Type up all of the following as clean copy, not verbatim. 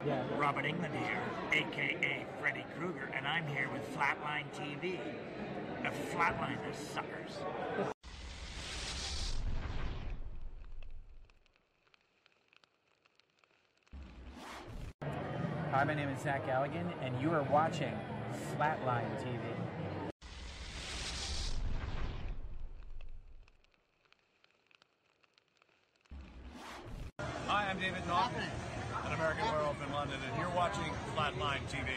Yeah. Robert England here, a.k.a. Freddy Krueger, and I'm here with FlatlineTV. Flatline the suckers. Hi, my name is Zach Galligan, and you are watching FlatlineTV. Hi, I'm David Naughton, an American Werewolf in London, and you're watching Flatline TV.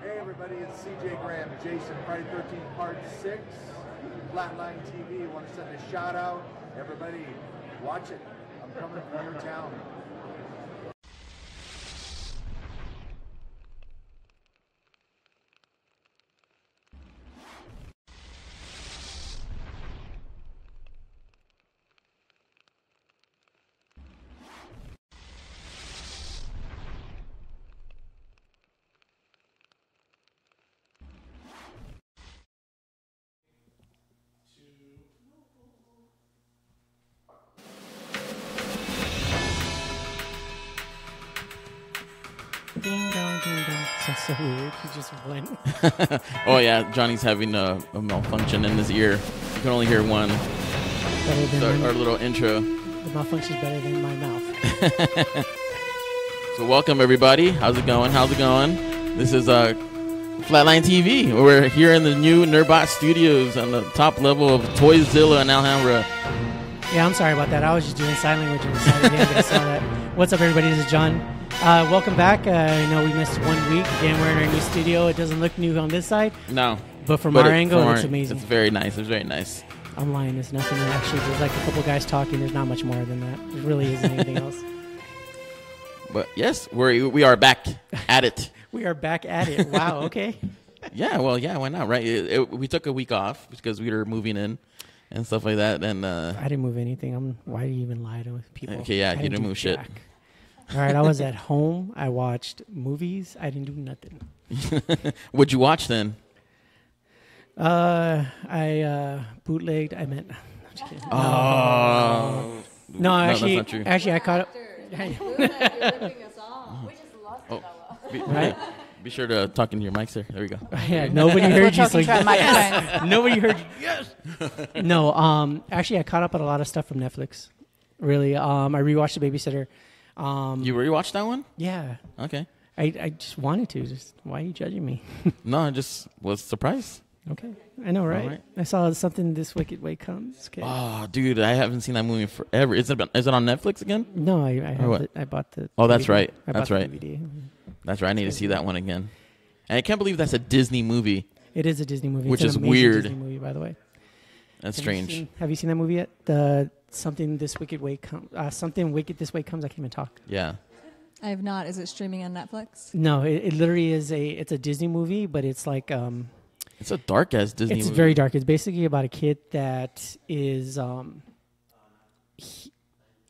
Hey everybody, it's CJ Graham, Jason, Friday 13th Part 6, Flatline TV. Want to send a shout out. Everybody, watch it. I'm coming from your town. Ding dong, ding dong. Sounds so weird. He just went. Oh yeah, Johnny's having a malfunction in his ear. You can only hear one. Our little intro. The malfunction's better than my mouth. So welcome everybody. How's it going? This is Flatline TV. We're here in the new Nerdbot Studios on the top level of Toyzilla in Alhambra. Yeah, I'm sorry about that. I was just doing sign language and decided I saw that. What's up, everybody? This is John. Welcome back. I know we missed 1 week. Again, we're in our new studio. It doesn't look new on this side. No. But from our angle, it's amazing. It's very nice. It's very nice. I'm lying. There's nothing actually. There's like a couple guys talking. There's not much more than that. There really isn't anything else. But yes, we are back at it. We are back at it. Wow. Okay. Yeah. Well, yeah. Why not? Right. We took a week off because we were moving in and stuff like that. And I didn't move anything. Why do you even lie to people? Okay. Yeah. You didn't move shit. All right. I was at home. I watched movies. I didn't do nothing. What'd you watch then? I bootlegged. I meant. I'm just kidding. Oh. No, actually, that's not true. Actually, I caught up. Right? Be sure to talk into your mics there. There we go. Yeah, nobody heard you. So yes. Nobody heard you. Yes. No, actually, I caught up on a lot of stuff from Netflix. Really, I rewatched The Babysitter. You rewatched that one? Yeah. Okay. I just wanted to. Why are you judging me? No, I just was surprised. Okay. I know, right? Right. I saw something This Wicked Way Comes. Okay. Oh, dude, I haven't seen that movie in forever. Is it on Netflix again? No, I bought the. Oh, that's DVD. right. I That's bought right. The DVD. That's right. I need to see that one again. And I can't believe that's a Disney movie. It is a Disney movie. Which it's is an amazing weird. Disney movie, by the way. That's strange. Have you seen that movie yet? Something This Wicked Way Comes. Something Wicked This Way Comes. I can't even talk. Yeah. I have not. Is it streaming on Netflix? No, it literally is it's a Disney movie, but it's like it's a dark ass Disney movie. It's very dark. It's basically about a kid that is a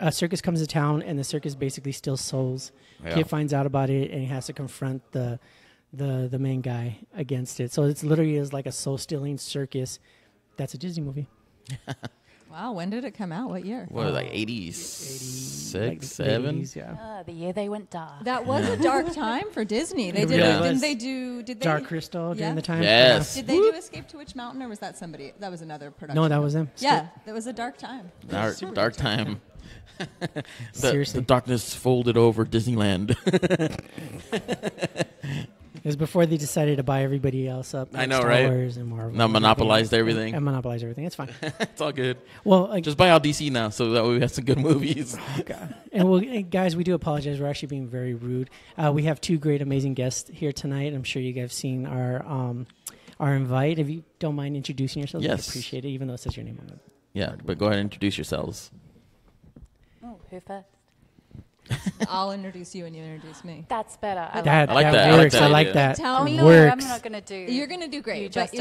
circus comes to town, and the circus basically steals souls. Yeah. Kid finds out about it, and he has to confront the main guy against it. So it's literally is like a soul stealing circus. That's a Disney movie. Wow, when did it come out? What year? What, like 86, 7? 80s, yeah. The year they went dark. That was a dark time for Disney. They It did. really Didn't was. they do? Did they? Dark Crystal during the time. Yes. Did they do Escape to Witch Mountain, or was that somebody? That was another production. No, that was them. Yeah, that was a dark time. Dark time. Seriously. The darkness folded over Disneyland. It was before they decided to buy everybody else up. I know, Star right? Wars and Marvel. Now monopolized everything. And monopolized everything. It's fine. It's all good. Well, just buy out DC now, so that way we have some good movies. Oh, God. And guys, we do apologize. We're actually being very rude. We have two great, amazing guests here tonight. I'm sure you guys have seen our invite. If you don't mind introducing yourselves, Yes. I appreciate it, even though it says your name on it. Yeah, but go ahead and introduce yourselves. Oh, who first? I'll introduce you and you introduce me. That's better. I like that. Works. I like that. Tell me. Works. I'm not going to do. You're going to do great. But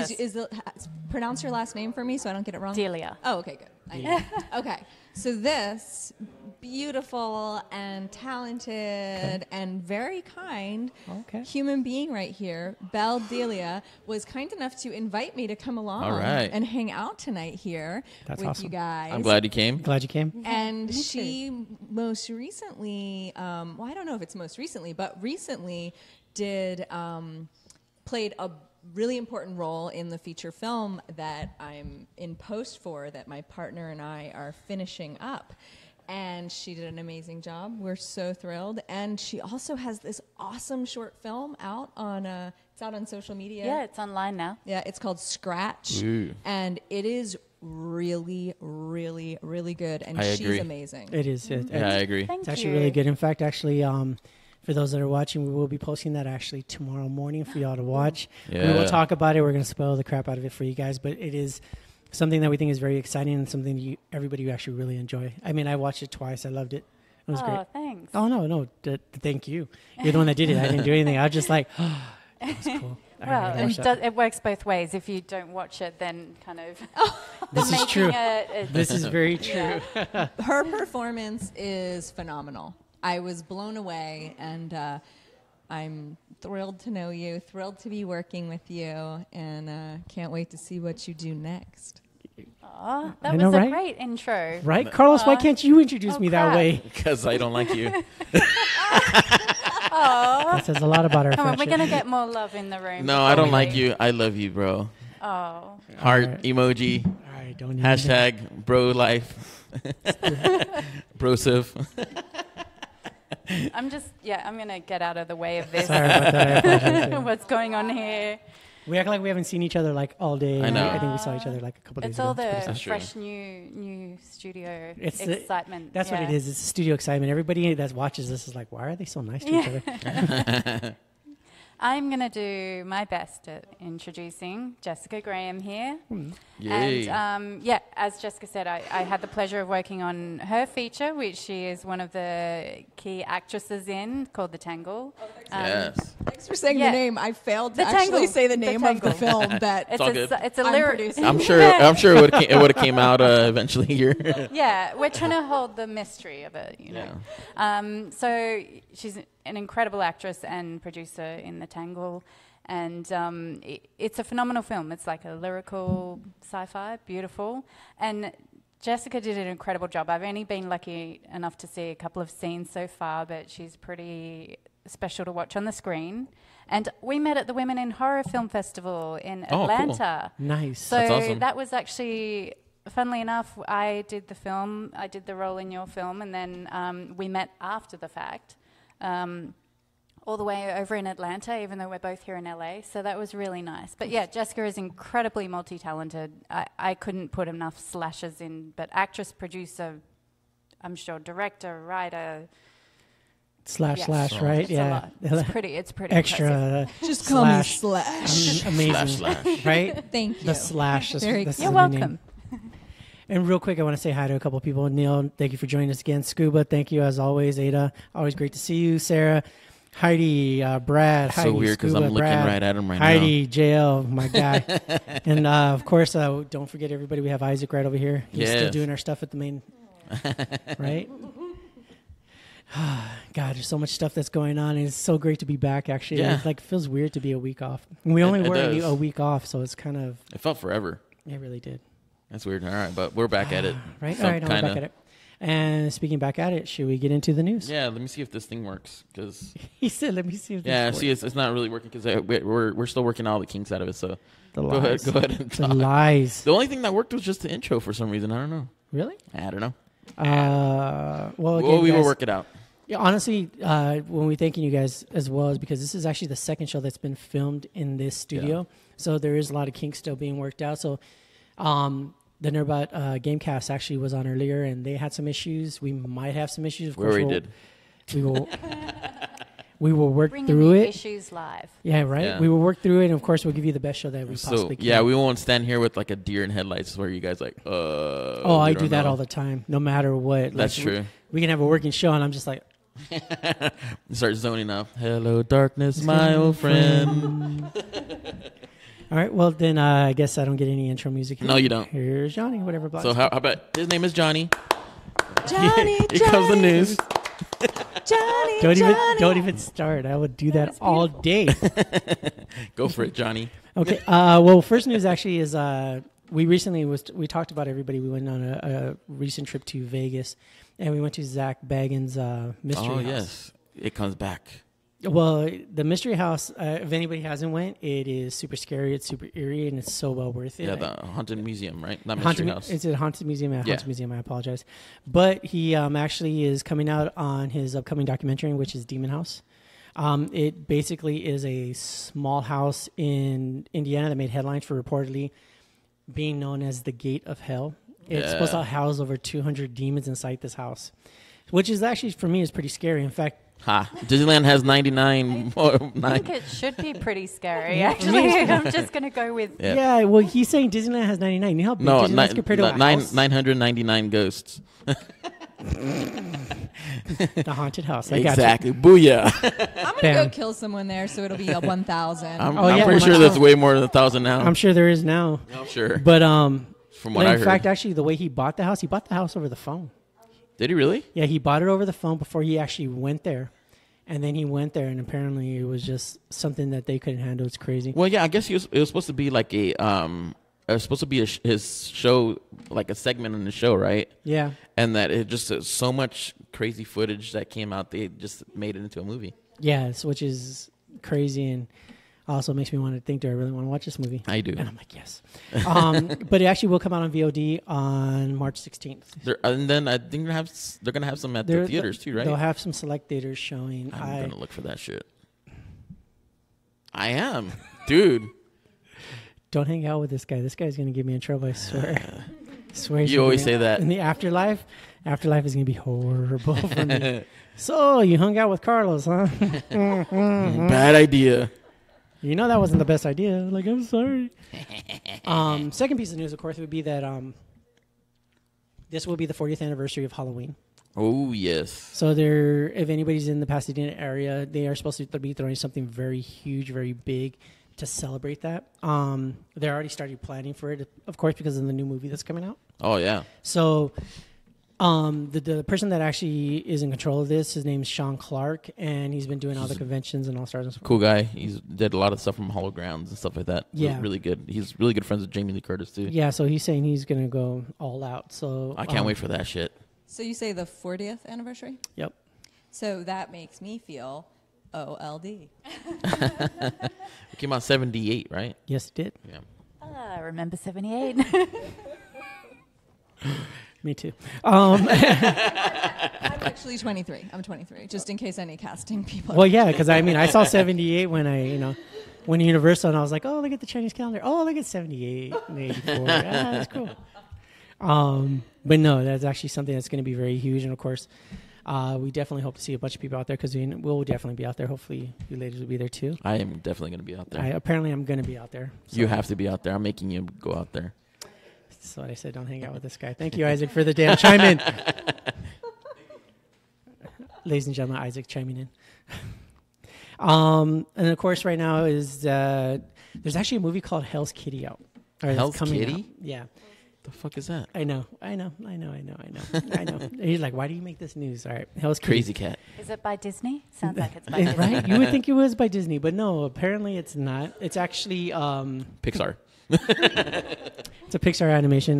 pronounce your last name for me so I don't get it wrong. Delia. Oh, okay, good. Okay. So this beautiful and talented and very kind human being right here, Belle Delia, was kind enough to invite me to come along and hang out tonight here with you guys. I'm glad you came. Glad you came. And she most recently, well, I don't know if it's most recently, but recently played a really important role in the feature film that I'm in post for, that my partner and I are finishing up. And she did an amazing job. We're so thrilled. And she also has this awesome short film out on it's out on social media. Yeah, it's online now. Yeah, it's called Scratch. Ooh. And it is really, really, really good. And I she's agree. amazing. It is. Yeah, I agree. It's actually really good. In fact, actually, for those that are watching, we will be posting that actually tomorrow morning for y'all to watch. Yeah. We will talk about it. We're going to spoil the crap out of it for you guys, but it is something that we think is very exciting and something everybody will actually really enjoy. I mean, I watched it twice. I loved it. It was great. Oh, thanks. Oh, no. Thank you. You're the one that did it. I didn't do anything. I was just like, it was cool. Well, it works both ways. If you don't watch it, then kind of... This is true. This is very true. Yeah. Her performance is phenomenal. I was blown away, and I'm thrilled to know you, thrilled to be working with you, and can't wait to see what you do next. Oh, that was a great intro. Right? Carlos, why can't you introduce me that way? Because I don't like you. That says a lot about our Come on, friendship. we're going to get more love in the room. No, I don't like you. I love you, bro. Oh. Heart emoji. All right, don't Hashtag bro life. Brosive. I'm going to get out of the way of this. Sorry about that. I apologize. What's going on here? We act like we haven't seen each other like all day. I know. I think we saw each other like a couple days It's ago. all the That's true. fresh new studio It's excitement. That's what it is. It's studio excitement. Everybody that watches this is like, why are they so nice to each other? I'm going to do my best at introducing Jessica Graham here. Yay. And as Jessica said, I had the pleasure of working on her feature, which she is one of the key actresses in, called The Tangle. Yes. Thanks for saying the name. I failed to The actually Tangle. say the name of the film that It's all good. It's a I'm lyric. producing. I'm sure it would have came out eventually here. Yeah, we're trying to hold the mystery of it, you know. So she's an incredible actress and producer in The Tangle, and it's a phenomenal film. It's like a lyrical sci-fi, beautiful, and Jessica did an incredible job. I've only been lucky enough to see a couple of scenes so far, but she's pretty special to watch on the screen. And we met at the Women in Horror Film Festival in Atlanta. Cool. Nice. So That's awesome. that was actually, funnily enough, I did the role in your film, and then we met after the fact, all the way over in Atlanta, even though we're both here in LA. So that was really nice. But yeah, Jessica is incredibly multi-talented. I couldn't put enough slashes in, but actress, producer, I'm sure, director, writer. Slash, right? It's Yeah. a lot. It's pretty extra. impressive. Just call me Slash. Amazing. Slash. Right? Thank you. The Slash. That's You're the welcome. name. And real quick, I want to say hi to a couple of people. Neil, thank you for joining us again. Scuba, thank you as always. Ada, always great to see you. Sarah, Heidi, Brad, So Heidi, weird because Scuba, I'm looking Brad, right at him right Heidi, JL, my guy. And of course, don't forget everybody, we have Isaac right over here. He's still Yes. doing our stuff at the main, right? God, there's so much stuff that's going on. It's so great to be back, actually. Yeah. It feels weird to be a week off. We only It were does. a week off, so it's kind of... It felt forever. It really did. That's weird. All right, but we're back at it. Right? So All right, now we're kinda. back at it. And speaking back at it, should we get into the news? Yeah, let me see if this thing works. Cause He said, let me see if this yeah, works. see, it's not really working because we're still working all the kinks out of it. So The go lies. ahead and The talk. lies. The only thing that worked was just the intro for some reason. I don't know. Really? I don't know. Well, again, Well, we will guys, work it out. Yeah, honestly, when we're thanking you guys as well is because this is actually the second show that's been filmed in this studio. So there is a lot of kinks still being worked out. So the Nerdbot Gamecast actually was on earlier, and they had some issues. We might have some issues. Of We course, already did. We will. We will work Bringing through the it. issues live. Yeah, right. Yeah. We will work through it, and of course, we'll give you the best show that we So possibly can. yeah, we won't stand here with like a deer in headlights where you guys like. Oh, I do that all the time, no matter what. That's true. We can have a working show, and I'm just like, Start zoning up. Hello, darkness, my old friend. all right. Well, then I guess I don't get any intro music. No, you don't. Here's Johnny. Whatever. So how about his name is Johnny. Johnny, Here comes the news. Johnny, Don't even start. I would do that all day. Go for it, Johnny. Okay. Well, first news actually is we talked about everybody. We went on a recent trip to Vegas, and we went to Zach Bagans' Mystery House. Oh yes, it comes back. Well, the Mystery House, if anybody hasn't went, it is super scary. It's super eerie, and it's so well worth it. Yeah, the Haunted Museum, right? Not Mystery House. It's a Haunted Museum. Haunted Museum. I apologize, but he actually is coming out on his upcoming documentary, which is Demon House. It basically is a small house in Indiana that made headlines for reportedly being known as the Gate of Hell. It's supposed to house over 200 demons inside this house, which is actually, for me, is pretty scary. In fact, Disneyland has 99. I think it should be pretty scary, actually. I'm just going to go with... Yeah, well, he's saying Disneyland has 99. You know how big Disneyland's compared to a house? 999 ghosts. The haunted house. Exactly. Booyah. I'm going to go kill someone there, so it'll be a 1,000. I'm pretty sure there's way more than 1,000 now. I'm sure there is now. I'm sure. But from what I heard. In fact, actually, the way he bought the house over the phone. Did he really? Yeah, he bought it over the phone before he actually went there. And then he went there, and apparently it was just something that they couldn't handle. It's crazy. Well, yeah, I guess it was supposed to be like it was supposed to be his show, like a segment in the show, right? Yeah. And that it just so much crazy footage that came out, they just made it into a movie. Yes, which is crazy, and also makes me want to think, do I really want to watch this movie? I do. And I'm like, yes. But it actually will come out on VOD on March 16th. And then I think they're gonna have some at the theaters too, right? They'll have some select theaters showing. I'm gonna look for that shit. I am, dude. Don't hang out with this guy. This guy's gonna get me in trouble. I swear. You always say that. In the afterlife is gonna be horrible for me. So you hung out with Carlos, huh? Bad idea. You know that wasn't the best idea. Like, I'm sorry. Second piece of news, of course, would be that this will be the 40th anniversary of Halloween. Oh, yes. So if anybody's in the Pasadena area, they are supposed to be throwing something very huge, very big to celebrate that. They already started planning for it, of course, because of the new movie that's coming out. Oh, yeah. So the person that actually is in control of this, his name is Sean Clark, and he's been doing all the conventions and all stars and stuff. Cool guy. He's did a lot of stuff from Holograms and stuff like that. Yeah. Really good. He's really good friends with Jamie Lee Curtis, too. Yeah, so he's saying he's going to go all out. So I can't wait for that shit. So you say the 40th anniversary? Yep. So that makes me feel OLD. It came out 78, right? Yes, it did. Yeah. I remember 78. Me too. I'm actually 23. I'm 23, just in case any casting people. Well, yeah, because I saw 78 when when Universal, and I was like, oh, look at the Chinese calendar. Oh, look at 78 and 84. That's cool. But no, that's actually something that's going to be very huge. And of course, we definitely hope to see a bunch of people out there because we'll definitely be out there. Hopefully, you ladies will be there too. I am definitely going to be out there. Apparently, I'm going to be out there. So. You have to be out there. I'm making you go out there. That's what I said. Don't hang out with this guy. Thank you, Isaac, for the damn chime in. Ladies and gentlemen, Isaac chiming in. And of course, right now is there's actually a movie called Hell's Kitty out. Hell's Kitty? Out. Yeah. The fuck is that? I know. He's like, why do you make this news? All right, Hell's Kitty. Crazy Cat. Is it by Disney? Sounds like it's by Disney. Right? You would think it was by Disney, but no, apparently it's not. It's actually Pixar. It's a Pixar animation.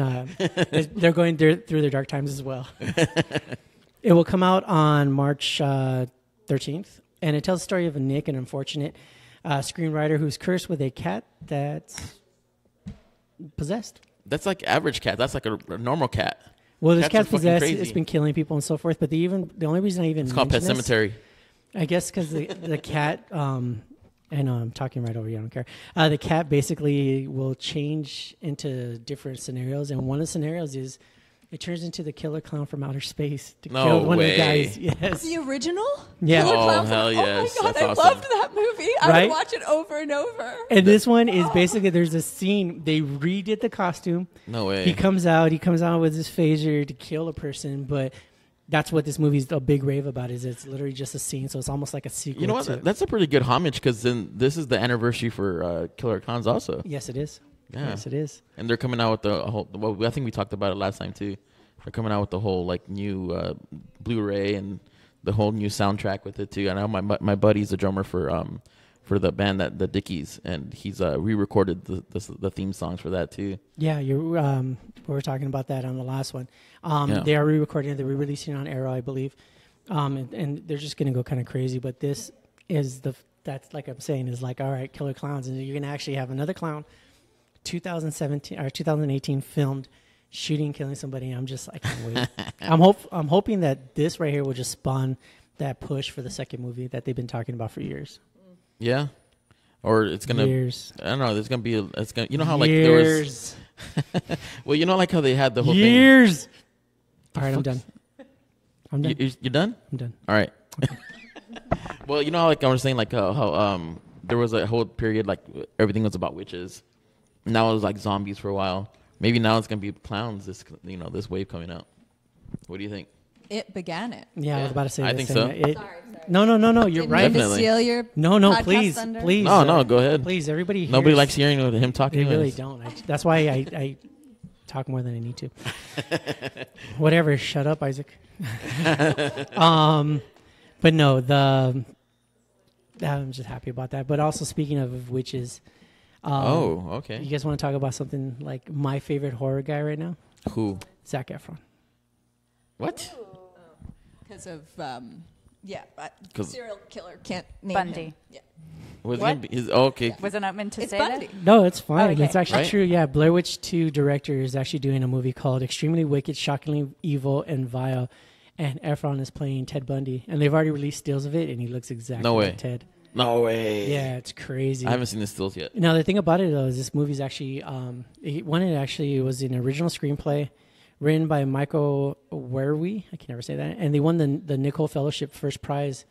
They're going through their dark times as well. It will come out on March 13th, and it tells the story of Nick, an unfortunate screenwriter who's cursed with a cat that's possessed. That's like average cat. That's like a normal cat. Well, this Cats cat's are fucking possessed. crazy. It's been killing people and so forth. But the only reason I even It's called Pet mention this, Cemetery. I guess because the cat. I know I'm talking right over you. I don't care. The cat basically will change into different scenarios, and one of the scenarios is it turns into the killer clown from outer space to kill one of the guys. Yes, the original. Yeah. Killer Clown hell yes. Oh my god, That's I awesome. loved that movie. I Right? would watch it over and over. and this one is basically there's a scene they redid the costume. No way. He comes out with his phaser to kill a person, but that's what this movie's a big rave about. Is it's literally just a scene, so it's almost like a sequel. You know to what? That's a pretty good homage because then this is the anniversary for Killer Clowns also. Yes, it is. Yeah. Yes, it is. And they're coming out with the whole. Well, I think we talked about it last time too. They're coming out with the whole like new Blu-ray and the whole new soundtrack with it too. I know my buddy's a drummer for the band the Dickies, and he's re-recorded the theme songs for that too. Yeah, we were talking about that on the last one. Yeah. They are re-recording it. They're re-releasing it on Arrow, I believe, and they're just going to go kind of crazy. But this is that's like I'm saying is like, all right, Killer Clowns, and you're going to actually have another clown, 2017 or 2018 filmed shooting, killing somebody. I'm just, I can't wait. I'm hoping that this right here will just spawn that push for the second movie that they've been talking about for years. Yeah. Or it's gonna. Years. I don't know. There's gonna be. It's gonna. You know how like there was. Well, you know like how they had the whole years. thing. All right, I'm done. I'm done. You done? I'm done. All right. Okay. Well, you know how like I was saying like how there was a whole period like everything was about witches. Now it was like zombies for a while. Maybe now it's gonna be clowns. This wave coming out. What do you think? It began it. Yeah, I was about to say. I think so. Sorry. No. You're Didn't right. mean to Definitely. steal your No, podcast please, thunder. please. No, go ahead. Please, everybody. Nobody hears- likes hearing him talking. They really anyways. don't. That's why I talk more than I need to. Whatever. Shut up, Isaac. But no, I'm just happy about that. But also speaking of witches. Okay. You guys want to talk about something like my favorite horror guy right now? Who? Zac Efron. What? Because of, Cause serial killer can't name Bundy. him. Yeah. Was What? okay. Was I not meant to It's say Bundy. No, it's fine. Okay. It's actually Right? true. Yeah, Blair Witch 2 director is actually doing a movie called Extremely Wicked, Shockingly Evil, and Vile. And Efron is playing Ted Bundy. And they've already released stills of it, and he looks exactly No way. like Ted. No way. Yeah, it's crazy. I haven't seen the stills yet. Now, the thing about it, though, is this movie's actually, it was an original screenplay written by Michael Werwey. I can never say that. And they won the Nicole Fellowship First Prize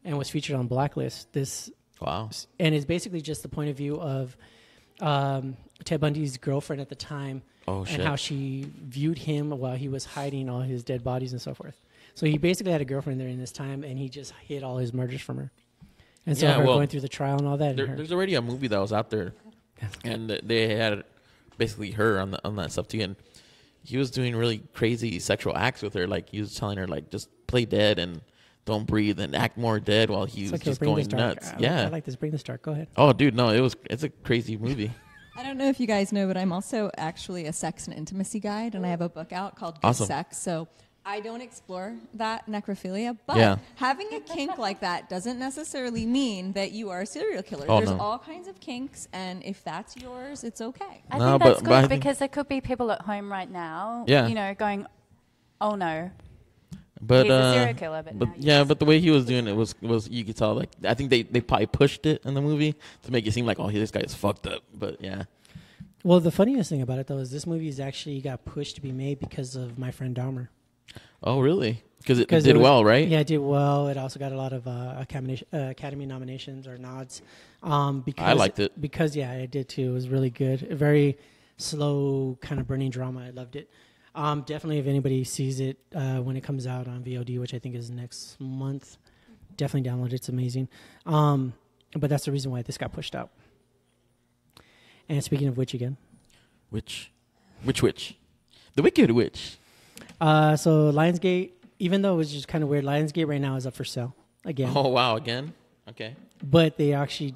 and was featured on Blacklist. Wow. And it's basically just the point of view of Ted Bundy's girlfriend at the time and how she viewed him while he was hiding all his dead bodies and so forth. So he basically had a girlfriend during this time, and he just hid all his murders from her. And so going through the trial and all that. There's already a movie that was out there, and they had basically her on that stuff too. And he was doing really crazy sexual acts with her. Like he was telling her like just play dead and don't breathe and act more dead while he was just going nuts. I like this. Bring this dark. Go ahead. Oh, dude, no, it's a crazy movie. I don't know if you guys know, but I'm also actually a sex and intimacy guide, and I have a book out called Good Awesome. Sex. So I don't explore that necrophilia, but having a kink like that doesn't necessarily mean that you are a serial killer. Oh, There's no. all kinds of kinks, and if that's yours, it's okay. I No, think that's but I good think- because there could be people at home right now, Yeah. going, oh no, But he's a serial killer. But now but the way he was doing it was you could tell like I think they probably pushed it in the movie to make it seem like this guy is fucked up. But yeah. Well, the funniest thing about it, though, is this movie is actually got pushed to be made because of My Friend Dahmer. Oh, really? Because it did well, right? Yeah, it did well. It also got a lot of Academy nominations or nods. Because I liked it. Because, yeah, I did too. It was really good. A very slow, kind of burning drama. I loved it. Definitely, if anybody sees it when it comes out on VOD, which I think is next month, definitely download it. It's amazing. But that's the reason why this got pushed out. And speaking of which again? Which witch? The Wicked Witch. So Lionsgate, even though it was just kind of weird, Lionsgate right now is up for sale again. Oh, wow, again? Okay. But they actually,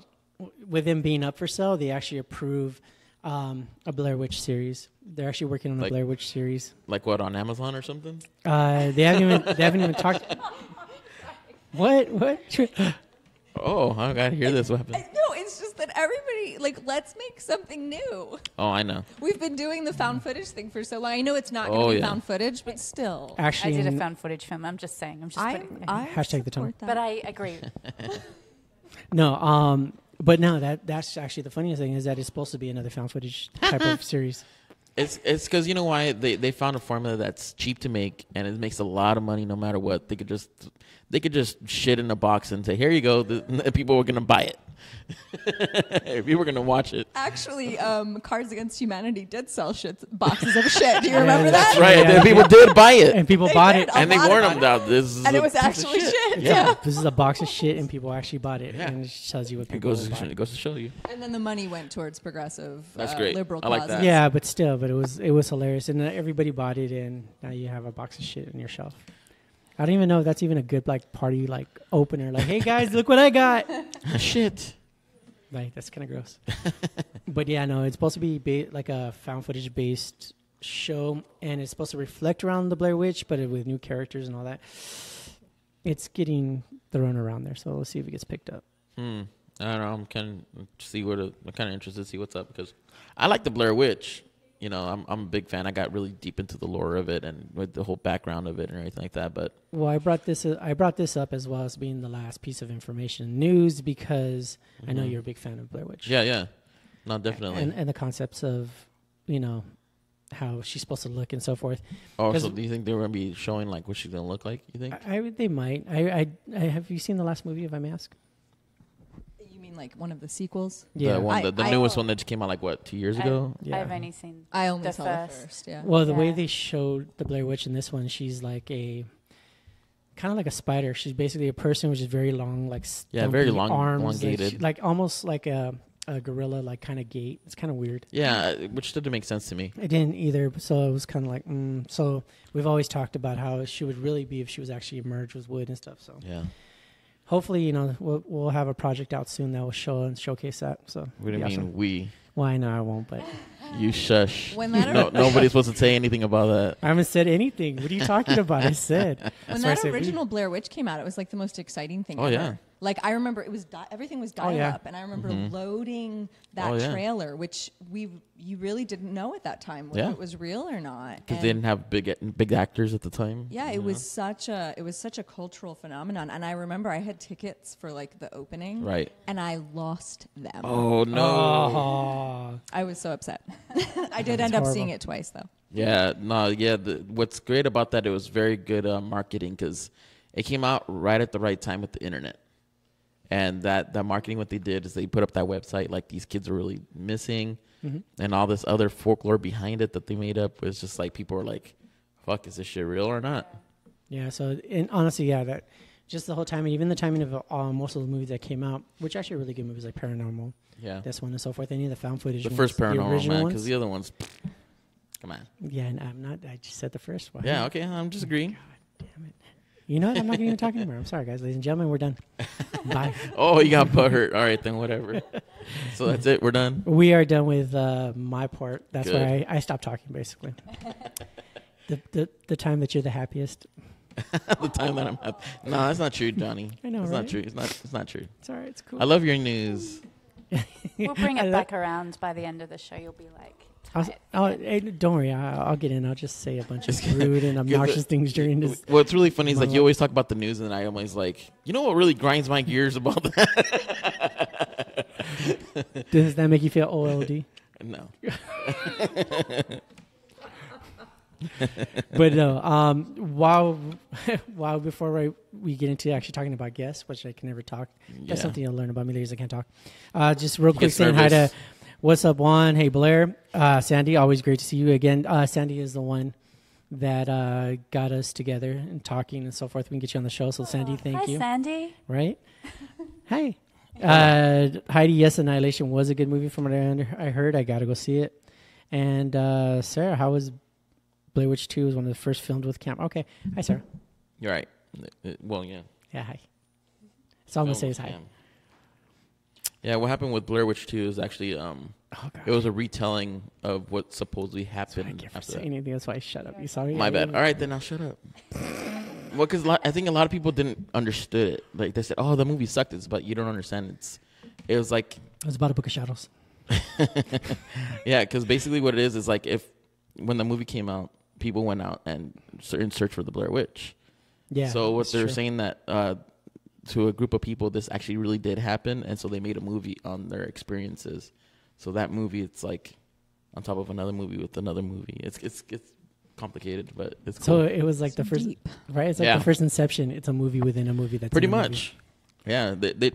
with them being up for sale, they actually approve a Blair Witch series. They're actually working on a Blair Witch series. Like what, on Amazon or something? They haven't even talked. What? Oh, I gotta hear this. What happened? No, it's just that everybody, let's make something new. Oh, I know. We've been doing the found footage thing for so long. I know it's not going to be found footage, but still. Actually, I did a found footage film. I'm just saying. I'm just putting it. Hashtag the tone. But I agree. No, but no, that's actually the funniest thing is that it's supposed to be another found footage type of series. It's because you know why they found a formula that's cheap to make and it makes a lot of money no matter what. They could just shit in a box and say, here you go. The people are gonna buy it. if you were gonna watch it. Actually, Cards Against Humanity did sell boxes of shit. Do you remember that? That's right. And people did buy it, And people They bought did. it. and they warned them that this is And a it was piece of actually shit. Yeah, this is a box of shit, and people actually bought it. Yeah. And it tells you what It people goes bought. it goes to show you. And then the money went towards progressive, That's great. liberal I like causes. that. Yeah, but still, but it was hilarious, and everybody bought it, and now you have a box of shit on your shelf. I don't even know if that's even a good like party like opener. Like, hey guys, look what I got. Shit. Like, that's kind of gross. But yeah, no, it's supposed to be like a found footage based show, and it's supposed to reflect around the Blair Witch, but with new characters and all that. It's getting thrown around there, so let's see if it gets picked up. I don't know. I'm kind of interested to see what's up because I like the Blair Witch. You know, I'm a big fan. I got really deep into the lore of it and with the whole background of it and everything like that. But Well, I brought this up as well as being the last piece of information news because I know you're a big fan of Blair Witch. yeah, no, definitely. And the concepts of, you know, how she's supposed to look and so forth. Oh, 'Cause so do you think they're gonna be showing like what she's gonna look like? You think? They might. I have you seen the last movie, if I may ask? You mean like one of the sequels? The one, the I- newest one that just came out like what 2 years ago. Yeah. I've only seen I only the saw first. the first. Yeah. Well, the way Yeah. they showed the Blair Witch in this one, she's like a kind of like a spider. She's basically a person which is very long, like very stumpy long- arms, elongated. like almost like a gorilla, like kind of gait. It's kind of weird. Yeah, which didn't make sense to me. It didn't either, so it was kind of like. So we've always talked about how she would really be if she was actually merged with wood and stuff. So Yeah, hopefully, you know, we'll have a project out soon that will show and showcase that. So what do you be mean awesome. we? Well, I know I won't, but You shush. When that no, nobody's supposed to say anything about that. I haven't said anything. What are you talking about? I said. When That's why I that said we. original Blair Witch came out, it was like the most exciting thing Oh, ever. yeah. Like I remember it was everything was dialed yeah. up, and I remember loading that Oh, yeah. trailer, which you really didn't know at that time whether Yeah. it was real or not. Because And they didn't have big actors at the time. yeah, you it know? was such a cultural phenomenon, and I remember I had tickets for like the opening, Right. And I lost them. Oh no. Oh, I was so upset. I did end up horrible. seeing it twice though. Yeah, no, yeah. What's great about that, it was very good marketing because it came out right at the right time with the internet. And that marketing, what they did is they put up that website like these kids are really missing, and all this other folklore behind it that they made up was just like people were like, "Fuck, is this shit real or not?" yeah. So, and honestly, yeah, that just the whole timing, even the timing of most of the movies that came out, which actually are really good movies like Paranormal, Yeah, this one and so forth. Any of the found footage. the ones, first Paranormal, original man, ones. because the other ones, come on. Yeah, and I'm not. I just said the first one. Yeah, okay, I'm just agreeing. Damn it. You know what? I'm not even talking anymore. I'm sorry, guys, ladies and gentlemen. We're done. Bye. Oh, you got butthurt. All right, then whatever. So that's it. We're done. We are done with my part. That's Good. why I stopped talking, basically. the time that you're the happiest. The time that I'm happy. No, that's not true, Johnny. I know, it's right? not true. It's not true. It's all right. It's cool. I love your news. We'll bring I it lo- back around by the end of the show. You'll be like, Hey, don't worry. I'll get in. I'll just say a bunch of rude and obnoxious things during this. What's really funny is like you monologue. always talk about the news, and I always like, you know what really grinds my gears about that? Does that make you feel OLD? No. But no. While before we get into actually talking about guests, which I can never talk. That's Yeah. something you'll learn about me later. I can't talk. Just real quick, gets saying hi to. nervous. What's up, Juan? Hey, Blair. Sandy, always great to see you again. Sandy is the one that got us together and talking and so forth. We can get you on the show. So, Sandy, thank hi, you. Sandy. Right? Hi. Heidi, yes, Annihilation was a good movie from what I heard. I got to go see it. And Sarah, how was Blair Witch 2? Was one of the first filmed with camera. Okay. Hi, Sarah. You're right. Well, yeah. Yeah, hi. That's all I'm going to say is hi. Yeah, what happened with Blair Witch 2 is actually God. it was a retelling of what supposedly I happened can't after say that. anything. That's why I shut up. You sorry? My bad. All right, then I'll shut up. Well, because I think a lot of people didn't understood it. Like they said, "Oh, the movie sucked," but you don't understand. It was like, It was about a book of shadows. yeah, because basically what it is like if when the movie came out, people went out and in search for the Blair Witch. Yeah. So what that's they're true. saying that to a group of people, this actually really did happen, and so they made a movie on their experiences. So that movie, it's like on top of another movie with another movie. It's complicated, but it's cool. So it was like the first, deep. right? It's like Yeah. the first Inception. It's a movie within a movie. That's Pretty in a movie. much. Yeah, they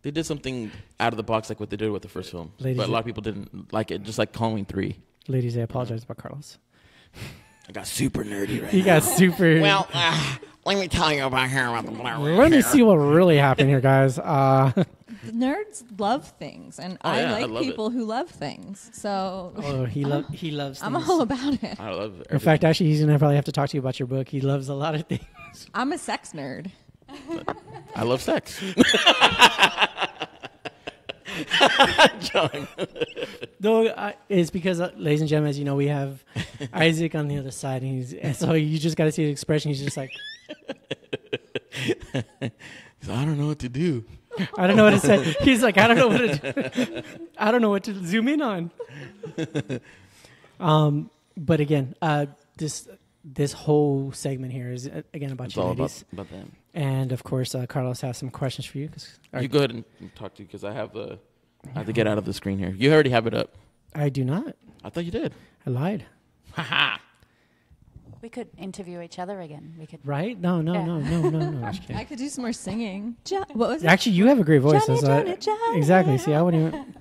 They did something out of the box like what they did with the first film. Ladies, but a lot of people didn't like it, just like Halloween 3. Ladies, I apologize about Carlos. I got super nerdy right He got super... Well, let me tell you about the black. Let me see what really happened here, guys. Nerds love things, and Oh, I yeah, I like love people who love things. So he loves things. I'm all about it. I love it. In fact, actually, he's going to probably have to talk to you about your book. He loves a lot of things. I'm a sex nerd. I love sex. John. Though it's because, ladies and gentlemen, as you know, we have Isaac on the other side, and so you just got to see his expression. He's just like, I don't know what to do. I don't know what to say. He's like, I don't know what to do. I don't know what to zoom in on. But again, this whole segment here is again about It's you all ladies. about them. And of course, Carlos has some questions for you. You go ahead and talk to, because I have to get out of the screen here. You already have it up. I do not. I thought you did. I lied. Haha. We could interview each other again. We could. Right? No. I'm just kidding. I could do some more singing. What was it? Actually, you have a great voice. Johnny. Exactly. See, I wouldn't even.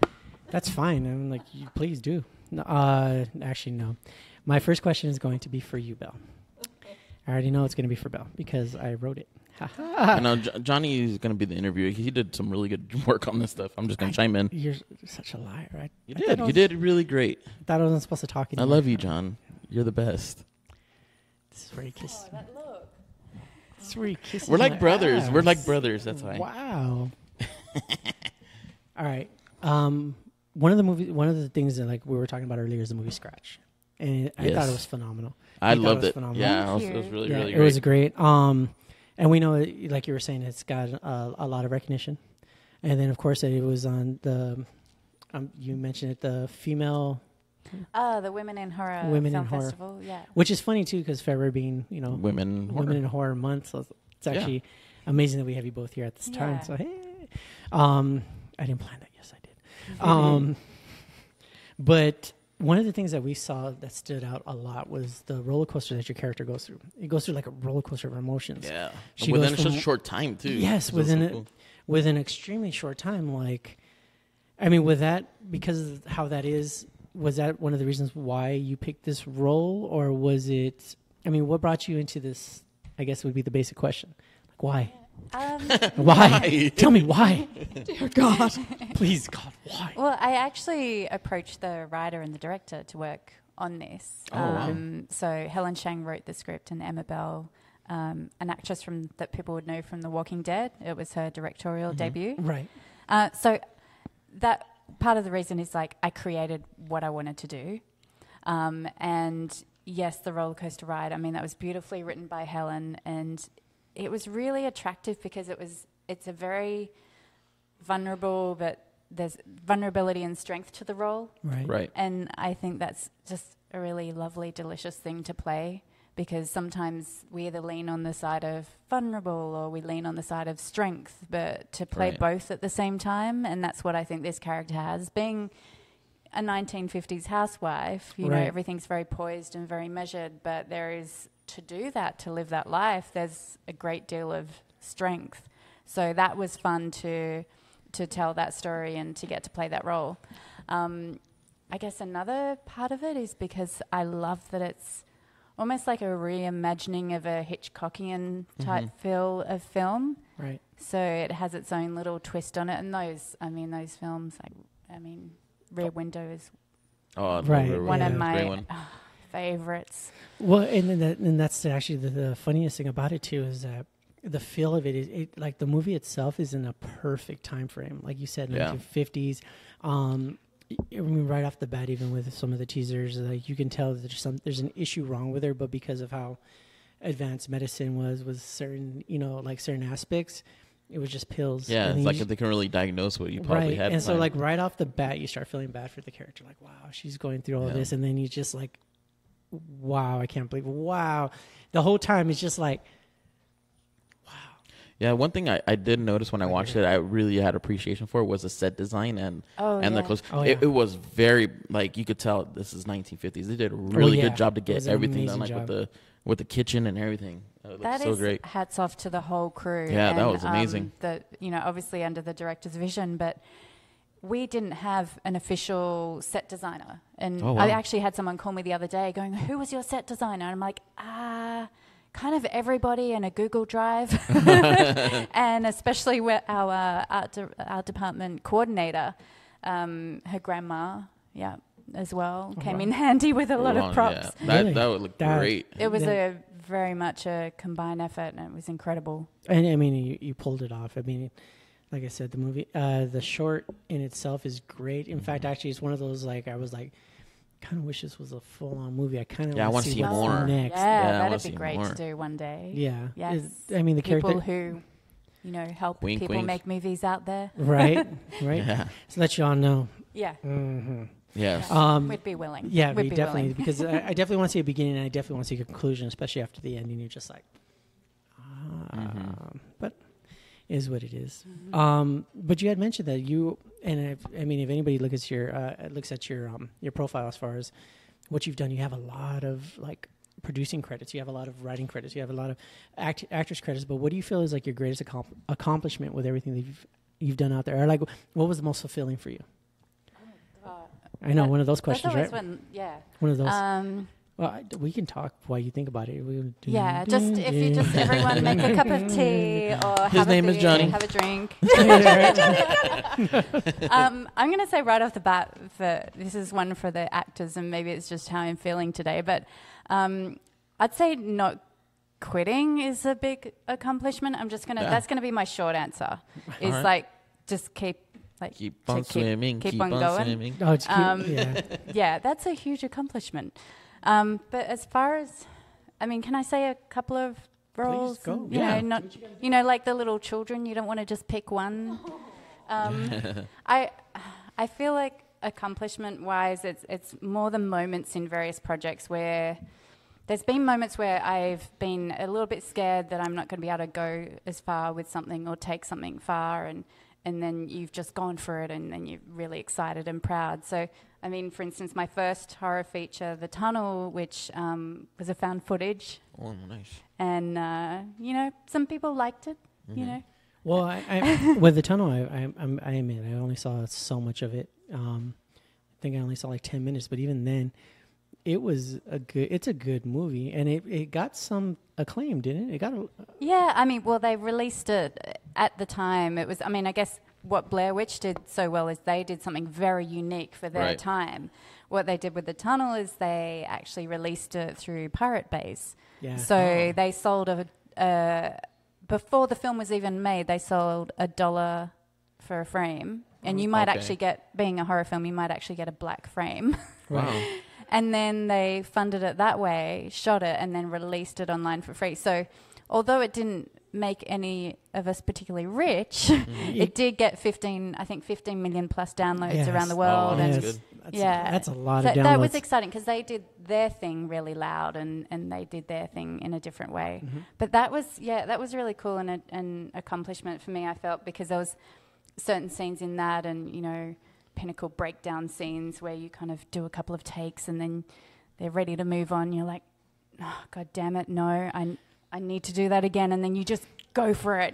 That's fine. I'm like, please do. Actually, no. My first question is going to be for you, Belle. I already know it's going to be for Belle because I wrote it. I know Johnny is going to be the interviewer. He did some really good work on this stuff. I'm just going to chime in. You're such a liar, right? You did. You did really great. I thought I wasn't supposed to talk I anymore. love you, John. You're the best. This is where you kiss. Oh, that look. This is where you kiss. We're like my brothers. ass. We're like brothers. That's why. Wow. All right. One of the things that like we were talking about earlier is the movie Scratch, and I thought it was phenomenal. I loved it. Phenomenal. Yeah, Thank it was you. really, Yeah, really it great. was great. And we know, like you were saying, it's got a lot of recognition. And then, of course, it was on the, you mentioned it, the female... The Women in Horror Women Film in Horror. Festival, yeah. Which is funny, too, because February being, Women in Horror Month. So it's actually amazing that we have you both here at this time. Yeah. So, hey. I didn't plan that. Yes, I did. But... one of the things that we saw that stood out a lot was the roller coaster that your character goes through. It goes through like a roller coaster of emotions. Yeah. She Within goes such from- a short time, too. Yes, It was so within cool. within an extremely short time. Like, I mean, with that, because of how that is, was that one of the reasons why you picked this role, or was it? I mean, what brought you into this? I guess would be the basic question. Like, why? Why? Tell me why. Dear God. Please, God, why? Well, I actually approached the writer and the director to work on this. Oh, wow. So Helen Shang wrote the script, and Emma Bell, an actress that people would know from The Walking Dead. It was her directorial debut. Right. So that part of the reason is like I created what I wanted to do. And yes, the roller coaster ride, I mean, that was beautifully written by Helen, and it was really attractive because it's a very vulnerable, but there's vulnerability and strength to the role. Right. And I think that's just a really lovely, delicious thing to play, because sometimes we either lean on the side of vulnerable or we lean on the side of strength, but to play both at the same time, and that's what I think this character has. Being a 1950s housewife, you know, everything's very poised and very measured, but there is, to do that, to live that life, there's a great deal of strength. So that was fun to tell that story and to get to play that role. I guess another part of it is because I love that it's almost like a reimagining of a Hitchcockian type feel of film. Right. So it has its own little twist on it. And those films, Rear Window is one of my favorites. Well, and that's actually the funniest thing about it too, is that the feel of it is like the movie itself is in a perfect time frame, like you said, 1950s. I mean, right off the bat, even with some of the teasers, like you can tell that there's an issue wrong with her, but because of how advanced medicine was certain, certain aspects, it was just pills. Yeah, and it's like they can really diagnose what you probably had. And so, like, right off the bat, you start feeling bad for the character. Like, wow, she's going through all this. And then you just like, wow, I can't believe, wow. The whole time it's just like, wow. Yeah, one thing I did notice when I watched it, I really had appreciation for was the set design and the clothes. It was very, like, you could tell this is 1950s. They did a really good job to get everything done, like with the kitchen and everything. It looked so great. Hats off to the whole crew. Yeah, and, that was amazing. Obviously under the director's vision, but we didn't have an official set designer. And I actually had someone call me the other day going, "Who was your set designer?" And I'm like, kind of everybody in a Google Drive, and especially our art department coordinator, her grandma, as well, came in handy with a lot of props. Yeah. That would look great. It was very much a combined effort, and it was incredible. And I mean, you pulled it off. I mean, like I said, the movie, the short in itself is great. In fact, actually, it's one of those, like, I was like, kind of wish this was a full-on movie. I kind of want to see what's more next. Yeah, that'd be great to do one day. Yeah. Yes. I mean, the people character who, help wink, people wink. make movies out there. Right. Yeah. So let you all know. Yeah. Mm-hmm. Yes. We'd be willing. Yeah, we'd we be definitely, willing. because I definitely want to see a beginning, and I definitely want to see a conclusion, especially after the ending. You're just like, but it is what it is. But you had mentioned that you, and I mean, if anybody looks at your profile as far as what you've done, you have a lot of like producing credits, you have a lot of writing credits, you have a lot of actors credits. But what do you feel is like your greatest accomplishment with everything that you've done out there? Or like, what was the most fulfilling for you? I know, one of those questions, right? One of those. Well, we can talk while you think about it. If you just everyone make a cup of tea or His name is Johnny. Have a drink. I'm going to say right off the bat, this is one for the actors, and maybe it's just how I'm feeling today, but I'd say not quitting is a big accomplishment. I'm just going to, that's going to be my short answer. Is like, just keep on swimming, keep on going. Swimming. Oh, That's a huge accomplishment. But as far as, I mean, can I say a couple of roles? Please go. You know, not, like the little children, you don't want to just pick one. I feel like accomplishment-wise, it's more the moments in various projects where there's been moments where I've been a little bit scared that I'm not going to be able to go as far with something or take something far, and then you've just gone for it, and then you're really excited and proud. So, I mean, for instance, my first horror feature, The Tunnel, which was a found footage. Oh, nice. And, some people liked it, Well, I with The Tunnel, I admit, I only saw so much of it. I think I only saw like 10 minutes, but even then, it's a good movie, and it got some acclaim, didn't it? Yeah, I mean, well, they released it at the time. It was, I mean, I guess what Blair Witch did so well is they did something very unique for their time. What they did with The Tunnel is they actually released it through Pirate Bay's. Yeah. So they sold before the film was even made, they sold $1 for a frame. And you might actually being a horror film, you might actually get a black frame. Wow. And then they funded it that way, shot it, and then released it online for free. So although it didn't make any of us particularly rich, it did get 15 million plus downloads around the world. Oh, that's good. That's a lot of downloads. That was exciting because they did their thing really loud, and they did their thing in a different way. But that was really cool and an accomplishment for me, I felt, because there was certain scenes in that, and pinnacle breakdown scenes where you kind of do a couple of takes and then they're ready to move on. You're like, oh, God damn it, no, I need to do that again. And then you just go for it,